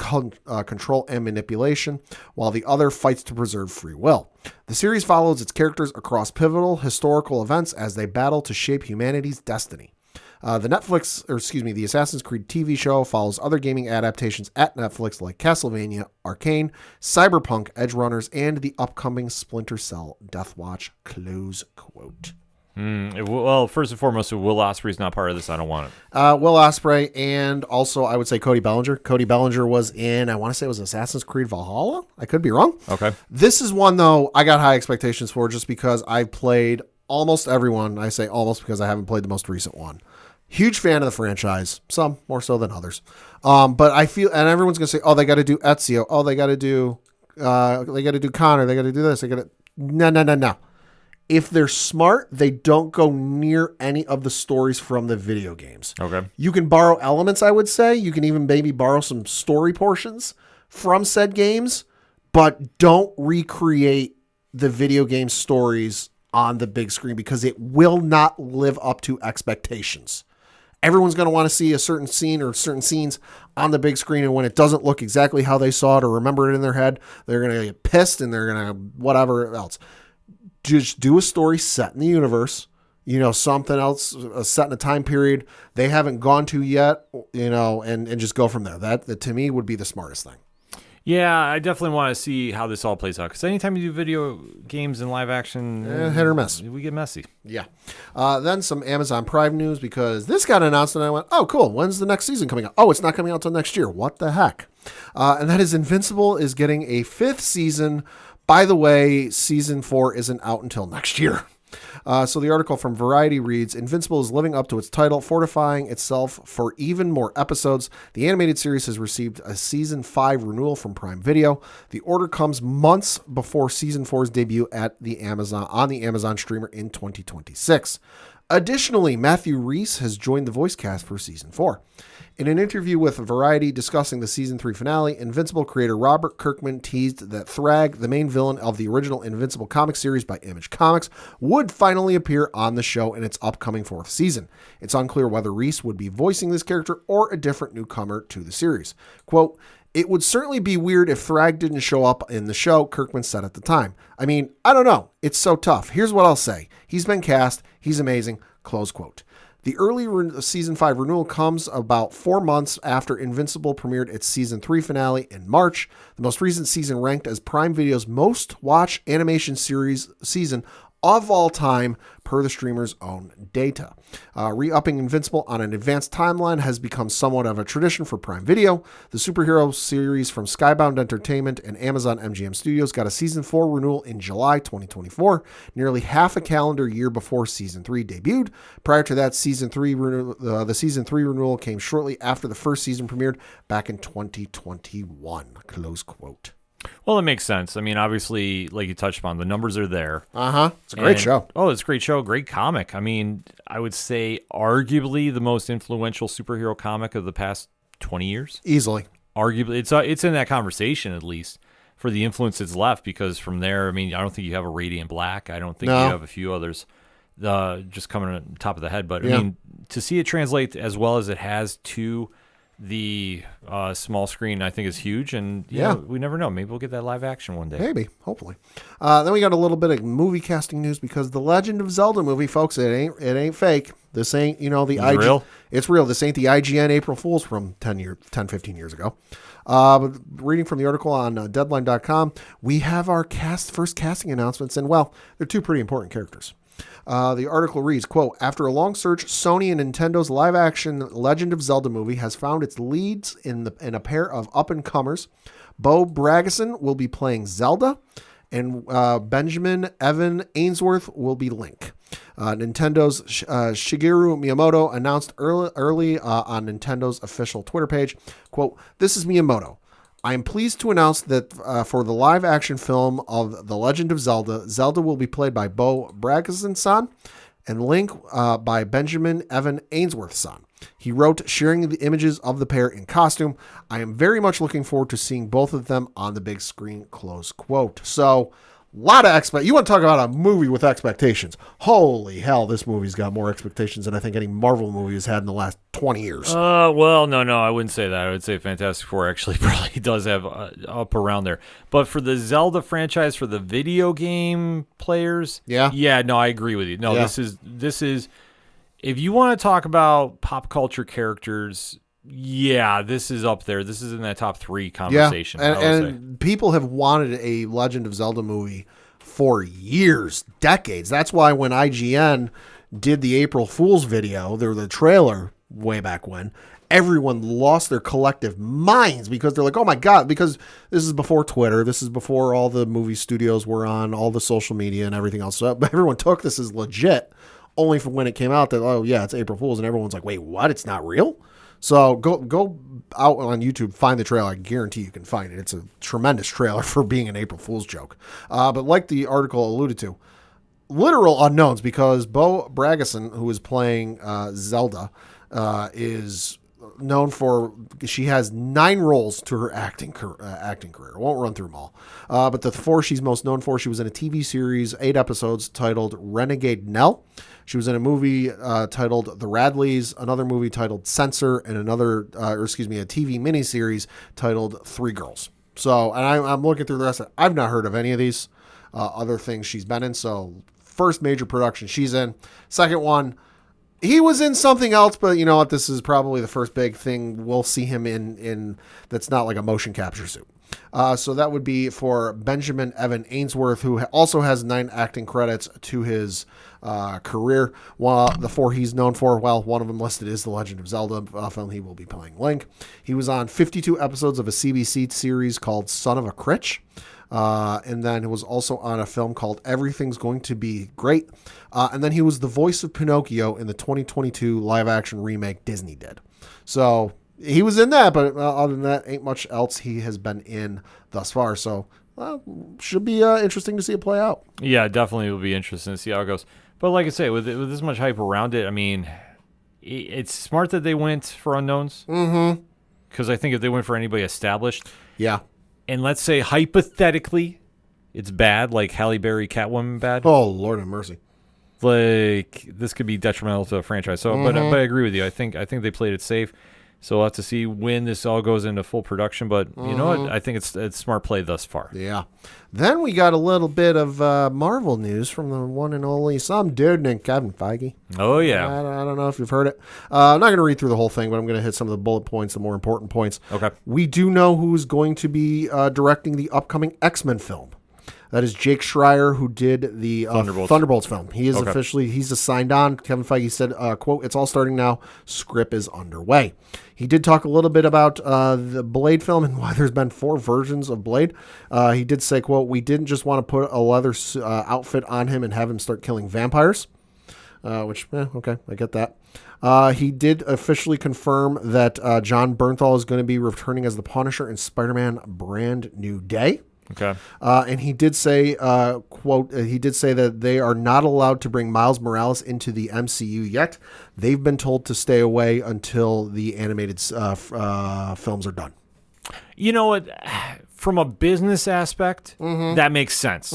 control and manipulation, while the other fights to preserve free will. The series follows its characters across pivotal historical events as they battle to shape humanity's destiny. The Assassin's Creed TV show follows other gaming adaptations at Netflix like Castlevania, Arcane, Cyberpunk, Edge Runners, and the upcoming Splinter Cell Deathwatch, close quote. Well, first and foremost, if Will Ospreay's not part of this, I don't want it. Will Ospreay, and also I would say Cody Bellinger. Cody Bellinger was in, I want to say it was Assassin's Creed Valhalla. I could be wrong. Okay. This is one, though, I got high expectations for just because I've played almost everyone. I say almost because I haven't played the most recent one. Huge fan of the franchise, some more so than others. But I feel, and everyone's going to say, oh, they got to do Ezio. Oh, they got to do Connor. They got to do this. No. If they're smart, they don't go near any of the stories from the video games. Okay. You can borrow elements, I would say. You can even maybe borrow some story portions from said games, but don't recreate the video game stories on the big screen because it will not live up to expectations. Everyone's going to want to see a certain scene or certain scenes on the big screen, and when it doesn't look exactly how they saw it or remember it in their head, they're going to get pissed and they're going to whatever else. Just do a story set in the universe, something else set in a time period they haven't gone to yet, and just go from there. That to me would be the smartest thing. Yeah, I definitely want to see how this all plays out because anytime you do video games in live action, hit or miss, we get messy. Yeah. Then some Amazon Prime news because this got announced and I went, oh, cool. When's the next season coming out? Oh, it's not coming out until next year. What the heck? And that is Invincible is getting a 5th season. By the way, season 4 isn't out until next year. So the article from Variety reads, Invincible is living up to its title, fortifying itself for even more episodes. The animated series has received a season 5 renewal from Prime Video. The order comes months before season 4's debut on the Amazon streamer in 2026. Additionally, Matthew Rhys has joined the voice cast for season 4. In an interview with Variety discussing the season 3 finale, Invincible creator Robert Kirkman teased that Thrag, the main villain of the original Invincible comic series by Image Comics, would finally appear on the show in its upcoming 4th season. It's unclear whether Rhys would be voicing this character or a different newcomer to the series. Quote, it would certainly be weird if Thrag didn't show up in the show, Kirkman said at the time. I mean, I don't know. It's so tough. Here's what I'll say. He's been cast. He's amazing. Close quote. The early season 5 renewal comes about 4 months after Invincible premiered its season 3 finale in March. The most recent season ranked as Prime Video's most watched animation series season of all time per the streamer's own data. Re-upping Invincible on an advanced timeline has become somewhat of a tradition for Prime Video. The superhero series from Skybound Entertainment and Amazon MGM Studios got a season 4 renewal in July 2024, nearly half a calendar year before season 3 debuted. Prior to that, the season 3 renewal came shortly after the first season premiered back in 2021. Close quote. Well, it makes sense. I mean, obviously, like you touched upon, the numbers are there. It's a great show. Oh, it's a great show. Great comic. I mean, I would say arguably the most influential superhero comic of the past 20 years. Easily. Arguably. It's in that conversation, at least, for the influence it's left, because from there, I mean, I don't think you have a Radiant Black. I don't think you have a few others just coming on top of the head. But, I mean, to see it translate as well as it has to the small screen, I think is huge, and we never know. Maybe we'll get that live action one day. Maybe, hopefully. Then we got a little bit of movie casting news because the Legend of Zelda movie, folks, it ain't fake. This ain't real. It's real. This ain't the IGN April Fools from 15 years ago. But reading from the article on Deadline.com, we have our first casting announcements, and well, they're 2 pretty important characters. The article reads, quote, after a long search, Sony and Nintendo's live-action Legend of Zelda movie has found its leads in a pair of up-and-comers. Bo Bragason will be playing Zelda, and Benjamin Evan Ainsworth will be Link. Nintendo's Shigeru Miyamoto announced early on Nintendo's official Twitter page, quote, this is Miyamoto. I am pleased to announce that for the live-action film of The Legend of Zelda, Zelda will be played by Bo Bragason-san and Link by Benjamin Evan Ainsworth-san. He wrote, sharing the images of the pair in costume. I am very much looking forward to seeing both of them on the big screen, close quote. So, a lot of you want to talk about a movie with expectations. Holy hell, this movie's got more expectations than I think any Marvel movie has had in the last 20 years. Well, no, I wouldn't say that. I would say Fantastic Four actually probably does have up around there. But for the Zelda franchise, for the video game players, no, I agree with you. No, this is if you want to talk about pop culture characters, yeah, this is up there. This is in that top 3 conversation. Yeah, I would say. and people have wanted a Legend of Zelda movie for years, decades. That's why when IGN did the April Fool's video, the trailer way back when, everyone lost their collective minds because they're like, oh my God, because this is before Twitter. This is before all the movie studios were on, all the social media and everything else. So everyone took this as legit, only for when it came out that, oh yeah, it's April Fool's. And everyone's like, wait, what? It's not real? So go out on YouTube, find the trailer. I guarantee you can find it. It's a tremendous trailer for being an April Fool's joke. But like the article alluded to, literal unknowns, because Bo Bragason, who is playing Zelda, is known for, she has 9 roles to her acting career. I won't run through them all. But the 4 she's most known for, she was in a TV series, 8 episodes, titled Renegade Nell. She was in a movie titled The Radleys, another movie titled Censor, and a TV miniseries titled Three Girls. So, and I'm looking through the rest of it. I've not heard of any of these other things she's been in. So, first major production she's in. Second one, he was in something else, but you know what? This is probably the first big thing we'll see him in that's not like a motion capture suit. So that would be for Benjamin Evan Ainsworth, who also has 9 acting credits to his career. While the 4 he's known for, well, one of them listed is the Legend of Zelda film. He will be playing Link. He was on 52 episodes of a CBC series called Son of a Critch. And then he was also on a film called Everything's Going to Be Great. And then he was the voice of Pinocchio in the 2022 live-action remake Disney did. So he was in that, but other than that, ain't much else he has been in thus far. So should be interesting to see it play out. Yeah, definitely will be interesting to see how it goes. But like I say, with this much hype around it, I mean, it's smart that they went for unknowns. Mm-hmm. Because I think if they went for anybody established, yeah. And let's say hypothetically, it's bad, like Halle Berry, Catwoman bad. Oh, Lord have mercy. Like this could be detrimental to a franchise. So, but I agree with you. I think they played it safe. So we'll have to see when this all goes into full production. But you know what? I think it's smart play thus far. Yeah. Then we got a little bit of Marvel news from the one and only some dude named Kevin Feige. Oh, yeah. I don't know if you've heard it. I'm not going to read through the whole thing, but I'm going to hit some of the bullet points, the more important points. Okay. We do know who's going to be directing the upcoming X-Men film. That is Jake Schreier, who did the Thunderbolts film. He is he's signed on. Kevin Feige said, quote, "It's all starting now. Script is underway." He did talk a little bit about the Blade film and why there's been 4 versions of Blade. He did say, quote, "We didn't just want to put a leather outfit on him and have him start killing vampires." Which, okay, I get that. He did officially confirm that John Bernthal is going to be returning as the Punisher in Spider-Man Brand New Day. Okay. And he did say, quote, he did say that they are not allowed to bring Miles Morales into the MCU yet. They've been told to stay away until the animated films are done. You know what? From a business aspect, that makes sense.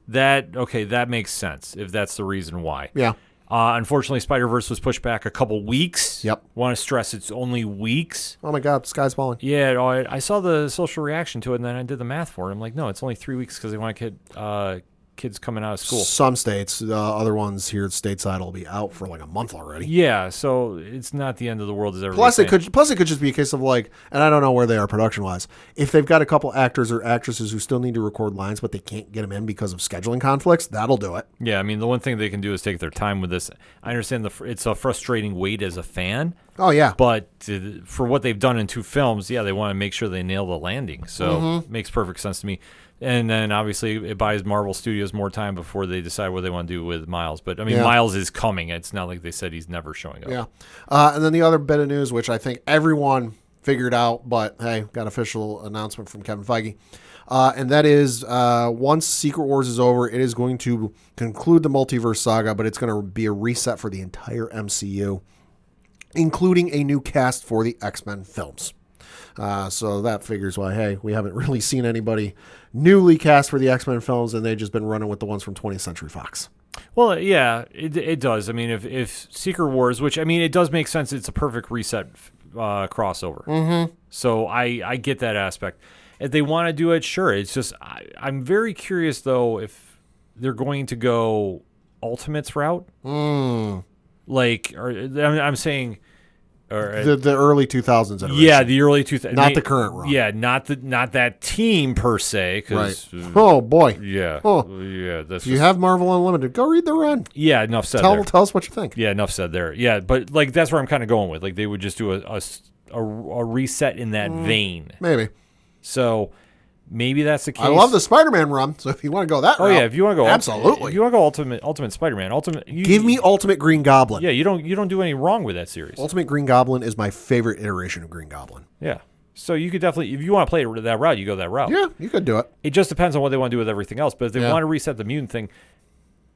That makes sense if that's the reason why. Yeah. Unfortunately, Spider-Verse was pushed back a couple weeks. Yep. Want to stress it's only weeks. Oh, my God. The sky's falling. Yeah. I saw the social reaction to it, and then I did the math for it. I'm like, no, it's only 3 weeks because they want to get kids coming out of school. Some states, other ones here stateside will be out for like a month already. Yeah, so it's not the end of the world as everybody. Plus it could just be a case of like, and I don't know where they are production wise. If they've got a couple actors or actresses who still need to record lines, but they can't get them in because of scheduling conflicts, that'll do it. Yeah, I mean the one thing they can do is take their time with this. I understand it's a frustrating wait as a fan. Oh yeah, but for what they've done in 2 films, yeah, they want to make sure they nail the landing. So it makes perfect sense to me. And then obviously it buys Marvel Studios more time before they decide what they want to do with Miles. But I mean, Miles is coming. It's not like they said he's never showing up. Yeah. And then the other bit of news, which I think everyone figured out, but hey, got official announcement from Kevin Feige. And that is once Secret Wars is over, it is going to conclude the multiverse saga, but it's going to be a reset for the entire MCU, including a new cast for the X-Men films. So that figures why, hey, we haven't really seen anybody newly cast for the X-Men films, and they've just been running with the ones from 20th Century Fox. Well, yeah, it does. I mean, if Secret Wars, which, I mean, it does make sense. It's a perfect reset crossover. So I get that aspect. If they want to do it, sure. It's just I'm very curious, though, if they're going to go Ultimates route. Like, I'm saying, or The early 2000s iteration. yeah, the early 2000s, Not the current run. Yeah, not that team per se. Right. 'Cause, Oh, boy. yeah, Oh. yeah. That's If you have Marvel Unlimited, go read the run. yeah. Enough said. Tell there. us what you think. Yeah, enough said there. Yeah, but like that's where I'm kind of going with. Like they would just do a reset in that vein. Maybe. So maybe that's the case. I love the Spider-Man run, so if you want to go that route. Oh yeah, if you want to go absolutely. if you want to go Ultimate Spider-Man, Give me Ultimate Green Goblin. Yeah, you don't do any wrong with that series. Ultimate Green Goblin is my favorite iteration of Green Goblin. Yeah. So you could definitely, if you want to play that route, you go that route. Yeah, you could do it. It just depends on what they want to do with everything else. But if they want to reset the mutant thing,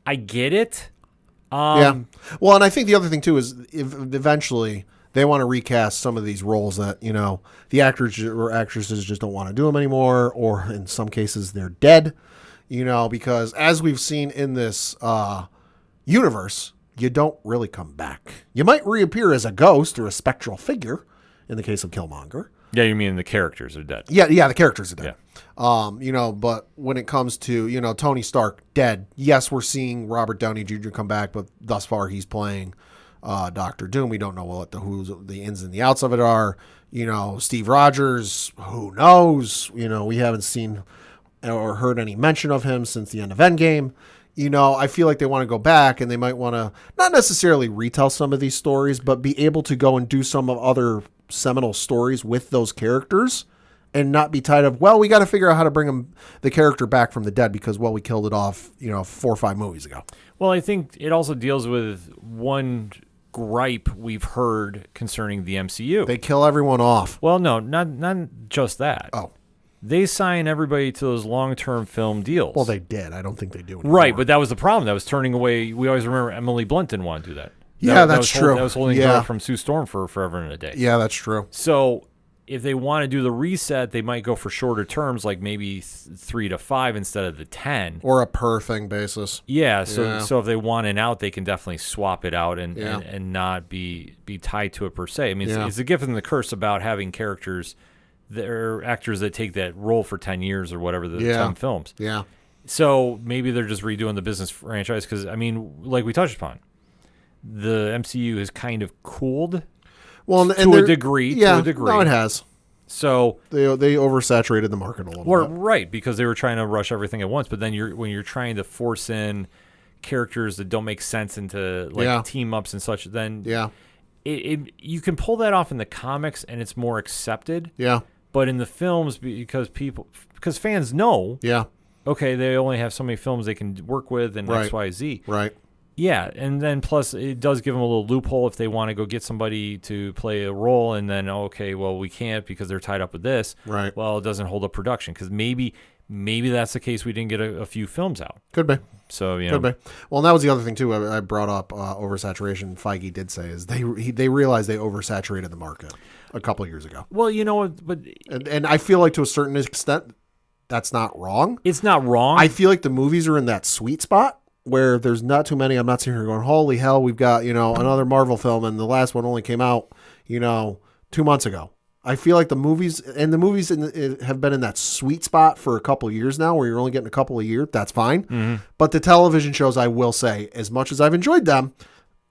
I get it. Yeah. Well, and I think the other thing too is if eventually they want to recast some of these roles that, the actors or actresses just don't want to do them anymore, or in some cases they're dead, because as we've seen in this universe, you don't really come back. You might reappear as a ghost or a spectral figure in the case of Killmonger. Yeah, you mean the characters are dead. Yeah, the characters are dead. Yeah. But when it comes to, Tony Stark dead, yes, we're seeing Robert Downey Jr. come back, but thus far he's playing Doctor Doom. We don't know what the ins and the outs of it are. Steve Rogers, who knows? We haven't seen or heard any mention of him since the end of Endgame. I feel like they want to go back and they might want to not necessarily retell some of these stories, but be able to go and do some of other seminal stories with those characters and not be tied up. Well, we got to figure out how to bring the character back from the dead because, we killed it off, 4 or 5 movies ago. Well, I think it also deals with one gripe we've heard concerning the MCU. They kill everyone off. Well, no, not just that. Oh. They sign everybody to those long-term film deals. Well, they did. I don't think they do anymore. Right, but that was the problem. That was turning away. We always remember Emily Blunt didn't want to do that. That's true. That was holding her from Sue Storm for forever and a day. Yeah, that's true. So if they want to do the reset, they might go for shorter terms, like maybe 3 to 5 instead of the 10. Or a per thing basis. Yeah, so if they want an out, they can definitely swap it out and not be tied to it per se. I mean, it's a gift and the curse about having characters that are actors that take that role for 10 years or whatever, the 10 films. Yeah. So maybe they're just redoing the business franchise because, I mean, like we touched upon, the MCU has kind of cooled to a degree. Yeah, no, it has. So they oversaturated the market a little bit. Right, because they were trying to rush everything at once. But then when you're trying to force in characters that don't make sense into team ups and such, then you can pull that off in the comics and it's more accepted. Yeah. But in the films, because fans know, okay, they only have so many films they can work with and X, Y, Z. Right. Yeah, and then plus it does give them a little loophole if they want to go get somebody to play a role, and then okay, well we can't because they're tied up with this. Right. Well, it doesn't hold up production because maybe that's the case. We didn't get a few films out. Could be. So Could be. Well, and that was the other thing too. I brought up oversaturation. Feige did say is they realized they oversaturated the market a couple of years ago. Well, you know what, but and I feel like to a certain extent that's not wrong. It's not wrong. I feel like the movies are in that sweet spot where there's not too many. I'm not sitting here going, holy hell, we've got, another Marvel film and the last one only came out, 2 months ago. I feel like the movies have been in that sweet spot for a couple of years now where you're only getting a couple a year. That's fine. Mm-hmm. But the television shows, I will say, as much as I've enjoyed them,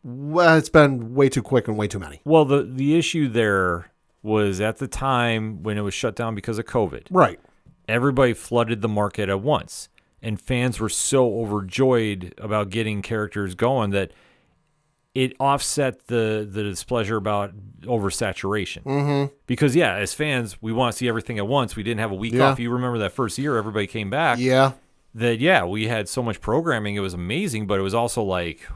it's been way too quick and way too many. Well, the issue there was at the time when it was shut down because of COVID. Right. Everybody flooded the market at once. And fans were so overjoyed about getting characters going that it offset the displeasure about oversaturation. Mm-hmm. Because, as fans, we want to see everything at once. We didn't have a week off. You remember that first year, everybody came back. Yeah. That, we had so much programming. It was amazing, but it was also like...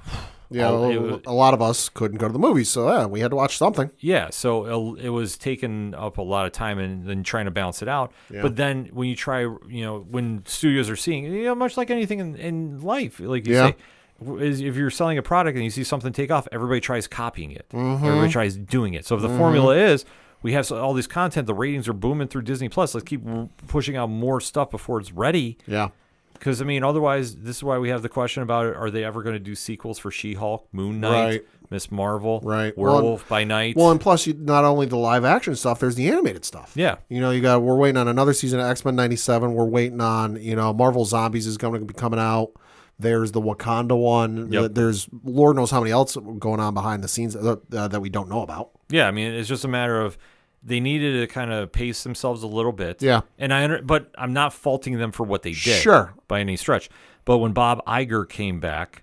a lot of us couldn't go to the movies, so we had to watch something. Yeah, so it was taking up a lot of time and then trying to balance it out. Yeah. But then when you try, when studios are seeing, much like anything in life, like you say, if you're selling a product and you see something take off, everybody tries copying it. Mm-hmm. Everybody tries doing it. So if the formula is, we have all this content, the ratings are booming through Disney Plus, let's keep pushing out more stuff before it's ready. Yeah. Because, otherwise, this is why we have the question about are they ever going to do sequels for She-Hulk, Moon Knight, Miss Marvel, Werewolf by Night? Well, and plus, not only the live action stuff, there's the animated stuff. Yeah. We're waiting on another season of X-Men 97. We're waiting on, Marvel Zombies is going to be coming out. There's the Wakanda one. Yep. There's Lord knows how many else going on behind the scenes that we don't know about. Yeah, I mean, it's just a matter of they needed to kind of pace themselves a little bit. Yeah. But I'm not faulting them for what they did. Sure. By any stretch. But when Bob Iger came back,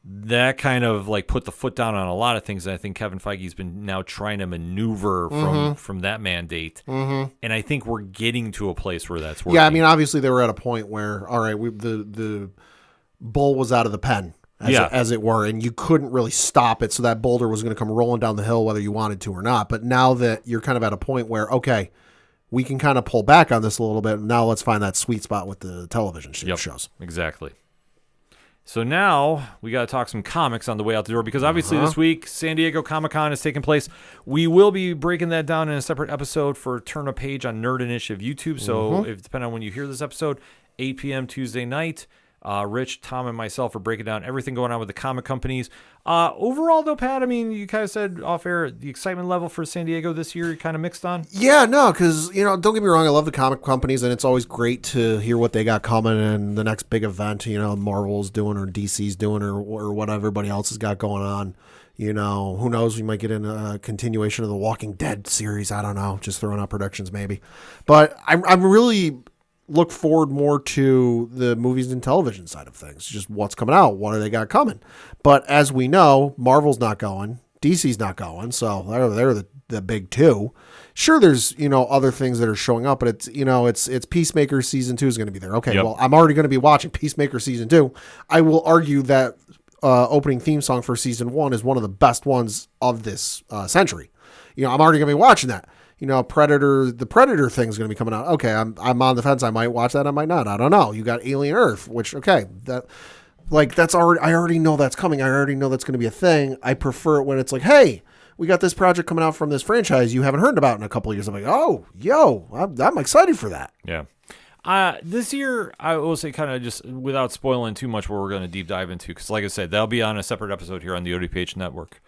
that kind of like put the foot down on a lot of things. And I think Kevin Feige's been now trying to maneuver from that mandate. Mm-hmm. And I think we're getting to a place where that's working. Yeah, I mean, obviously they were at a point where, all right, the bull was out of the pen, as it were, and you couldn't really stop it. So that boulder was going to come rolling down the hill whether you wanted to or not. But now that you're kind of at a point where, okay, we can kind of pull back on this a little bit. Now let's find that sweet spot with the television shows. Exactly. So now we got to talk some comics on the way out the door because obviously this week San Diego Comic-Con is taking place. We will be breaking that down in a separate episode for Turn a Page on Nerd Initiative YouTube. So if depending on when you hear this episode, 8 p.m. Tuesday night, Rich, Tom, and myself are breaking down everything going on with the comic companies. Overall, though, Pat, I mean, you kind of said off air, the excitement level for San Diego this year kind of mixed on. Yeah, no, because, don't get me wrong, I love the comic companies, and it's always great to hear what they got coming and the next big event, Marvel's doing or DC's doing or what everybody else has got going on. Who knows? We might get in a continuation of the Walking Dead series. I don't know. Just throwing out predictions, maybe. But I'm really look forward more to the movies and television side of things. Just what's coming out. What do they got coming? But as we know, Marvel's not going. DC's not going. So they're the big two. Sure, there's, other things that are showing up, but it's Peacemaker season 2 is going to be there. Okay, well, I'm already going to be watching Peacemaker season 2. I will argue that opening theme song for season 1 is one of the best ones of this century. I'm already going to be watching that. The Predator thing is going to be coming out. Okay, I'm on the fence. I might watch that. I might not. I don't know. You got Alien Earth, which, okay, that's already, I already know that's coming. I already know that's going to be a thing. I prefer it when it's like, hey, we got this project coming out from this franchise you haven't heard about in a couple of years. I'm like, oh, I'm excited for that. Yeah. This year, I will say kind of just without spoiling too much what we're going to deep dive into, because like I said, that'll be on a separate episode here on the ODPH network.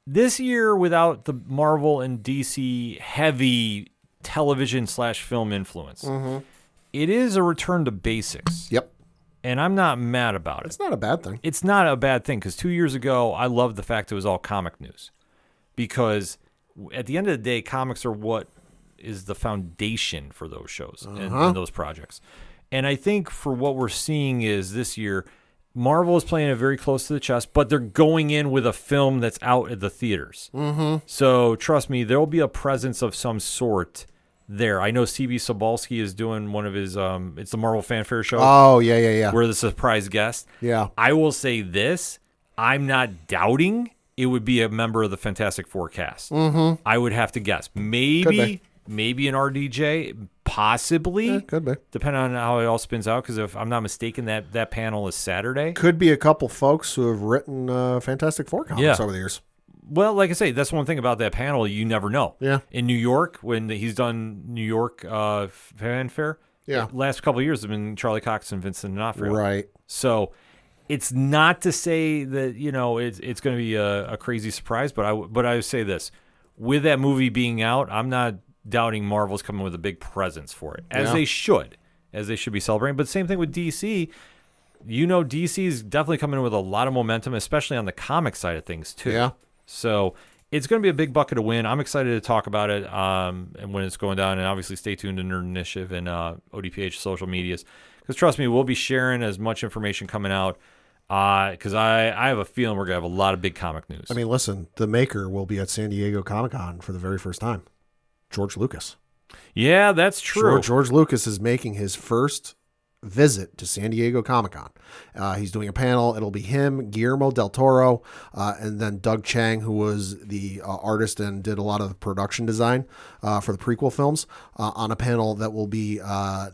This year, without the Marvel and DC heavy television/film influence, it is a return to basics. Yep. And I'm not mad about it. It's not a bad thing. It's not a bad thing, because 2 years ago, I loved the fact it was all comic news. Because at the end of the day, comics are what is the foundation for those shows and those projects. And I think for what we're seeing is this year, Marvel is playing it very close to the chest, but they're going in with a film that's out at the theaters. So trust me, there will be a presence of some sort there. I know CB Sobalski is doing one of his, it's the Marvel Fanfare show. Oh, yeah. We're the surprise guest. Yeah. I will say this, I'm not doubting it would be a member of the Fantastic Four cast. I would have to guess. Maybe an RDJ, possibly. Yeah, could be. Depending on how it all spins out, because if I'm not mistaken, that panel is Saturday. Could be a couple folks who have written Fantastic Four comics over the years. Well, like I say, that's one thing about that panel. You never know. Yeah. In New York, when he's done New York Fanfare, the last couple of years have been Charlie Cox and Vincent D'Onofrio. Right. So it's not to say that, it's going to be a crazy surprise, but I would say this. With that movie being out, I'm not doubting Marvel's coming with a big presence for it, as they should be celebrating. But same thing with DC. DC's definitely coming in with a lot of momentum, especially on the comic side of things too. Yeah. So it's going to be a big bucket to win. I'm excited to talk about it and when it's going down. And obviously stay tuned to Nerd Initiative and ODPH social medias, because trust me, we'll be sharing as much information coming out. Because I have a feeling we're going to have a lot of big comic news. I mean, listen, the maker will be at San Diego Comic-Con for the very first time. George Lucas. Yeah, that's true. George Lucas is making his first visit to San Diego Comic-Con. He's doing a panel. It'll be him, Guillermo del Toro, and then Doug Chiang, who was the artist and did a lot of the production design for the prequel films, on a panel that will be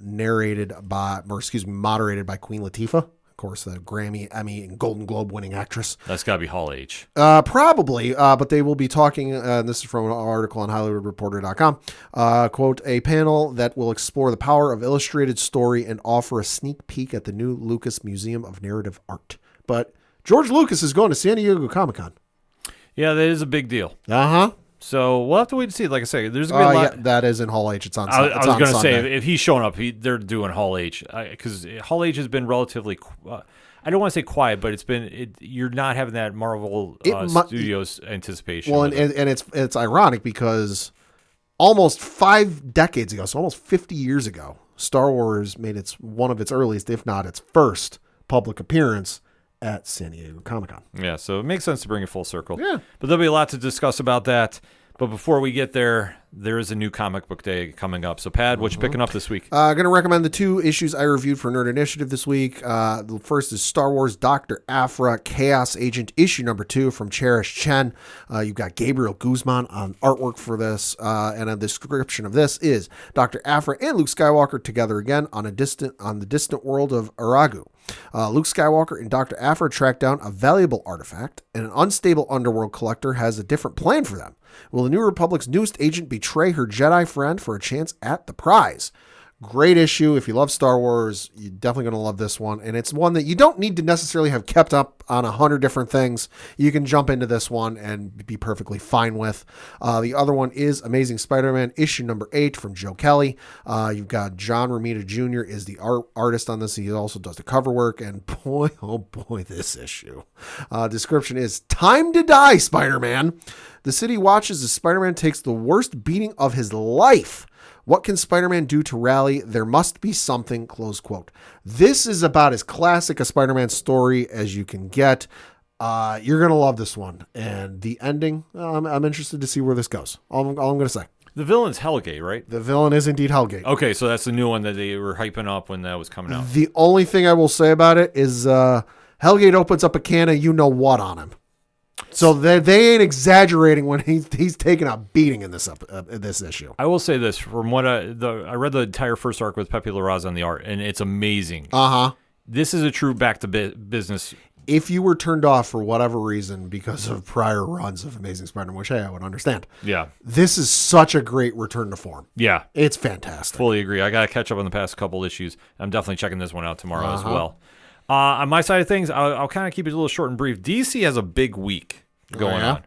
moderated by Queen Latifah. Of course, the Grammy, Emmy, and Golden Globe winning actress. That's got to be Hall H. Probably, but they will be talking, and this is from an article on HollywoodReporter.com, quote, a panel that will explore the power of illustrated story and offer a sneak peek at the new Lucas Museum of Narrative Art. But George Lucas is going to San Diego Comic-Con. Yeah, that is a big deal. So we'll have to wait to see. Like I say, there's going to be a lot. Yeah, that is in Hall H. It's on. I was going to say, Sunday. if he's showing up, they're doing Hall H. Because Hall H has been relatively, I don't want to say quiet, but you're not having that Marvel Studios anticipation. Well, and it's ironic because almost 5 decades ago, so almost 50 years ago, Star Wars made one of its earliest, if not its first, public appearance at San Diego Comic-Con. Yeah, so it makes sense to bring it full circle. Yeah. But there'll be a lot to discuss about that. But before we get there, there is a new comic book day coming up. So, Pad, what you picking up this week? I'm going to recommend the 2 issues I reviewed for Nerd Initiative this week. The first is Star Wars Dr. Aphra Chaos Agent, issue number 2 from Cherish Chen. You've got Gabriel Guzman on artwork for this. And a description of this is Dr. Aphra and Luke Skywalker together again on the distant world of Aragu. Luke Skywalker and Dr. Aphra track down a valuable artifact, and an unstable underworld collector has a different plan for them. Will the New Republic's newest agent betray her Jedi friend for a chance at the prize? Great issue. If you love Star Wars, you're definitely going to love this one. And it's one that you don't need to necessarily have kept up on 100 different things. You can jump into this one and be perfectly fine with. The other one is Amazing Spider-Man, issue number 8 from Joe Kelly. You've got John Romita Jr. is the artist on this. He also does the cover work. And boy, oh boy, this issue. Description is Time to Die, Spider-Man. The city watches as Spider-Man takes the worst beating of his life. What can Spider-Man do to rally? There must be something, close quote. This is about as classic a Spider-Man story as you can get. You're going to love this one. And the ending, I'm interested to see where this goes. All I'm going to say. The villain's Hellgate, right? The villain is indeed Hellgate. Okay, so that's the new one that they were hyping up when that was coming out. The only thing I will say about it is Hellgate opens up a can of you-know-what on him. So they ain't exaggerating when he's taking a beating in this issue. I will say this: from what I read the entire first arc with Pepe Larraz on the art, and it's amazing. This is a true back to business. If you were turned off for whatever reason because of prior runs of Amazing Spider-Man, which I would understand. Yeah, this is such a great return to form. Yeah, it's fantastic. Fully agree. I got to catch up on the past couple issues. I'm definitely checking this one out tomorrow as well. On my side of things, I'll kind of keep it a little short and brief. DC has a big week going on.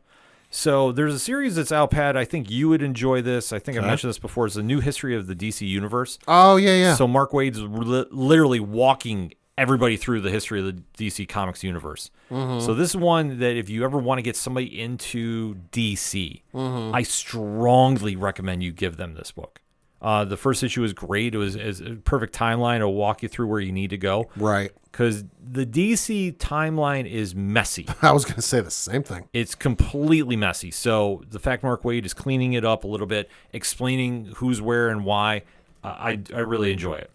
So there's a series that's out, Pat. I think you would enjoy this. I think I mentioned this before. It's a new history of the DC universe. Oh, yeah. So Mark Waid's literally walking everybody through the history of the DC Comics universe. So this is one that if you ever want to get somebody into DC, I strongly recommend you give them this book. The first issue was great. It was a perfect timeline. It'll walk you through where you need to go. Right. Because the DC timeline is messy. I was going to say the same thing. It's completely messy. So the fact Mark Waid is cleaning it up a little bit, explaining who's where and why, I really enjoy it.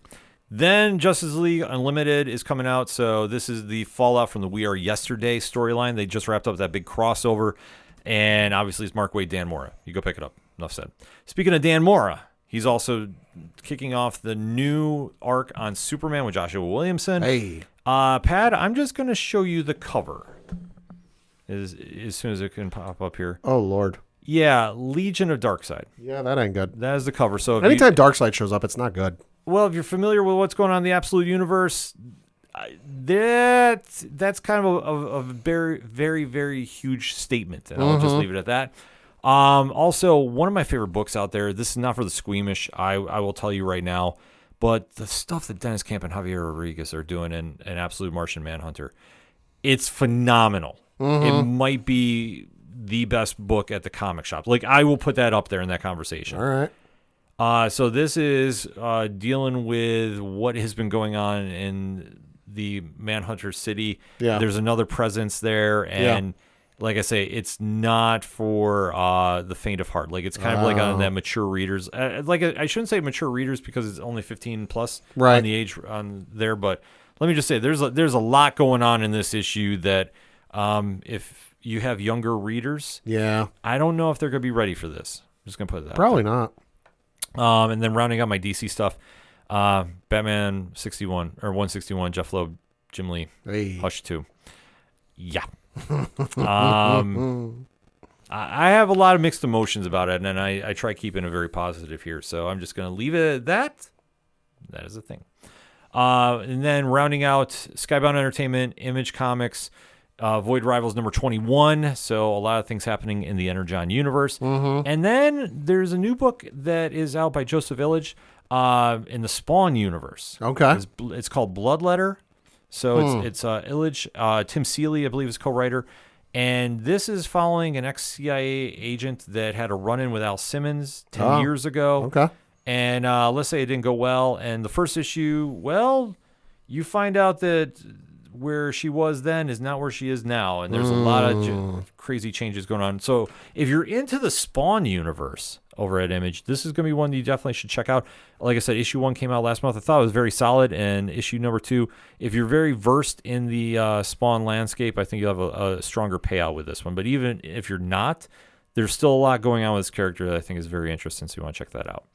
Then Justice League Unlimited is coming out. So this is the fallout from the We Are Yesterday storyline. They just wrapped up that big crossover. And obviously it's Mark Waid, Dan Mora. You go pick it up. Enough said. Speaking of Dan Mora, he's also kicking off the new arc on Superman with Joshua Williamson. Hey. Pat, I'm just going to show you the cover as soon as it can pop up here. Oh, Lord. Yeah, Legion of Darkseid. Yeah, that ain't good. That is the cover. So anytime Darkseid shows up, it's not good. Well, if you're familiar with what's going on in the Absolute Universe, that's kind of a very, very, very huge statement, and I'll just leave it at that. Also, one of my favorite books out there, this is not for the squeamish, I will tell you right now, but the stuff that Dennis Camp and Javier Rodriguez are doing in Absolute Martian Manhunter, it's phenomenal. It might be the best book at the comic shop. Like, I will put that up there in that conversation. All right. So this is dealing with what has been going on in the Manhunter City. Yeah. There's another presence there, and like I say, it's not for the faint of heart. Like, it's kind of like on that mature readers. I shouldn't say mature readers because it's only 15 plus on the age on there. But let me just say, there's a lot going on in this issue that if you have younger readers, I don't know if they're going to be ready for this. I'm just going to put that. Probably not. And then rounding out my DC stuff, Batman 61 or 161, Jeff Loeb, Jim Lee, Hush 2. Yeah. I have a lot of mixed emotions about it, and I try keeping it very positive here. So I'm just going to leave it at that. That is the thing. And then rounding out Skybound Entertainment, Image Comics, Void Rivals number 21. So a lot of things happening in the Energon universe. And then there's a new book that is out by Joseph Illidge in the Spawn universe. Okay. It's called Bloodletter. So it's Illidge, Tim Seeley, I believe, is co-writer. And this is following an ex-CIA agent that had a run-in with Al Simmons 10 years ago. Okay. And let's say it didn't go well. And the first issue, well, you find out that where she was then is not where she is now. And there's a lot of crazy changes going on. So if you're into the Spawn universe over at Image, this is going to be one that you definitely should check out. Like I said, issue 1 came out last month. I thought it was very solid. And issue number 2, if you're very versed in the Spawn landscape, I think you'll have a stronger payout with this one. But even if you're not, there's still a lot going on with this character that I think is very interesting. So you want to check that out.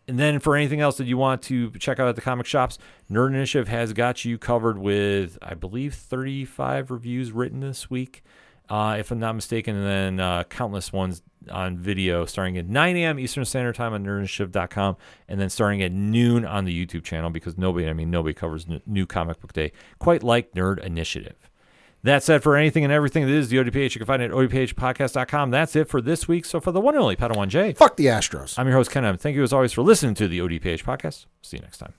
And then for anything else that you want to check out at the comic shops, Nerd Initiative has got you covered with, I believe, 35 reviews written this week, if I'm not mistaken, and then countless ones on video starting at 9 a.m. Eastern Standard Time on nerdinitiative.com, and then starting at noon on the YouTube channel, because nobody covers New Comic Book Day quite like Nerd Initiative. That said, for anything and everything that is the ODPH, you can find it at odphpodcast.com. That's it for this week. So for the one and only Padawan J, Fuck the Astros. I'm your host, Ken M. Thank you as always for listening to the ODPH podcast. See you next time.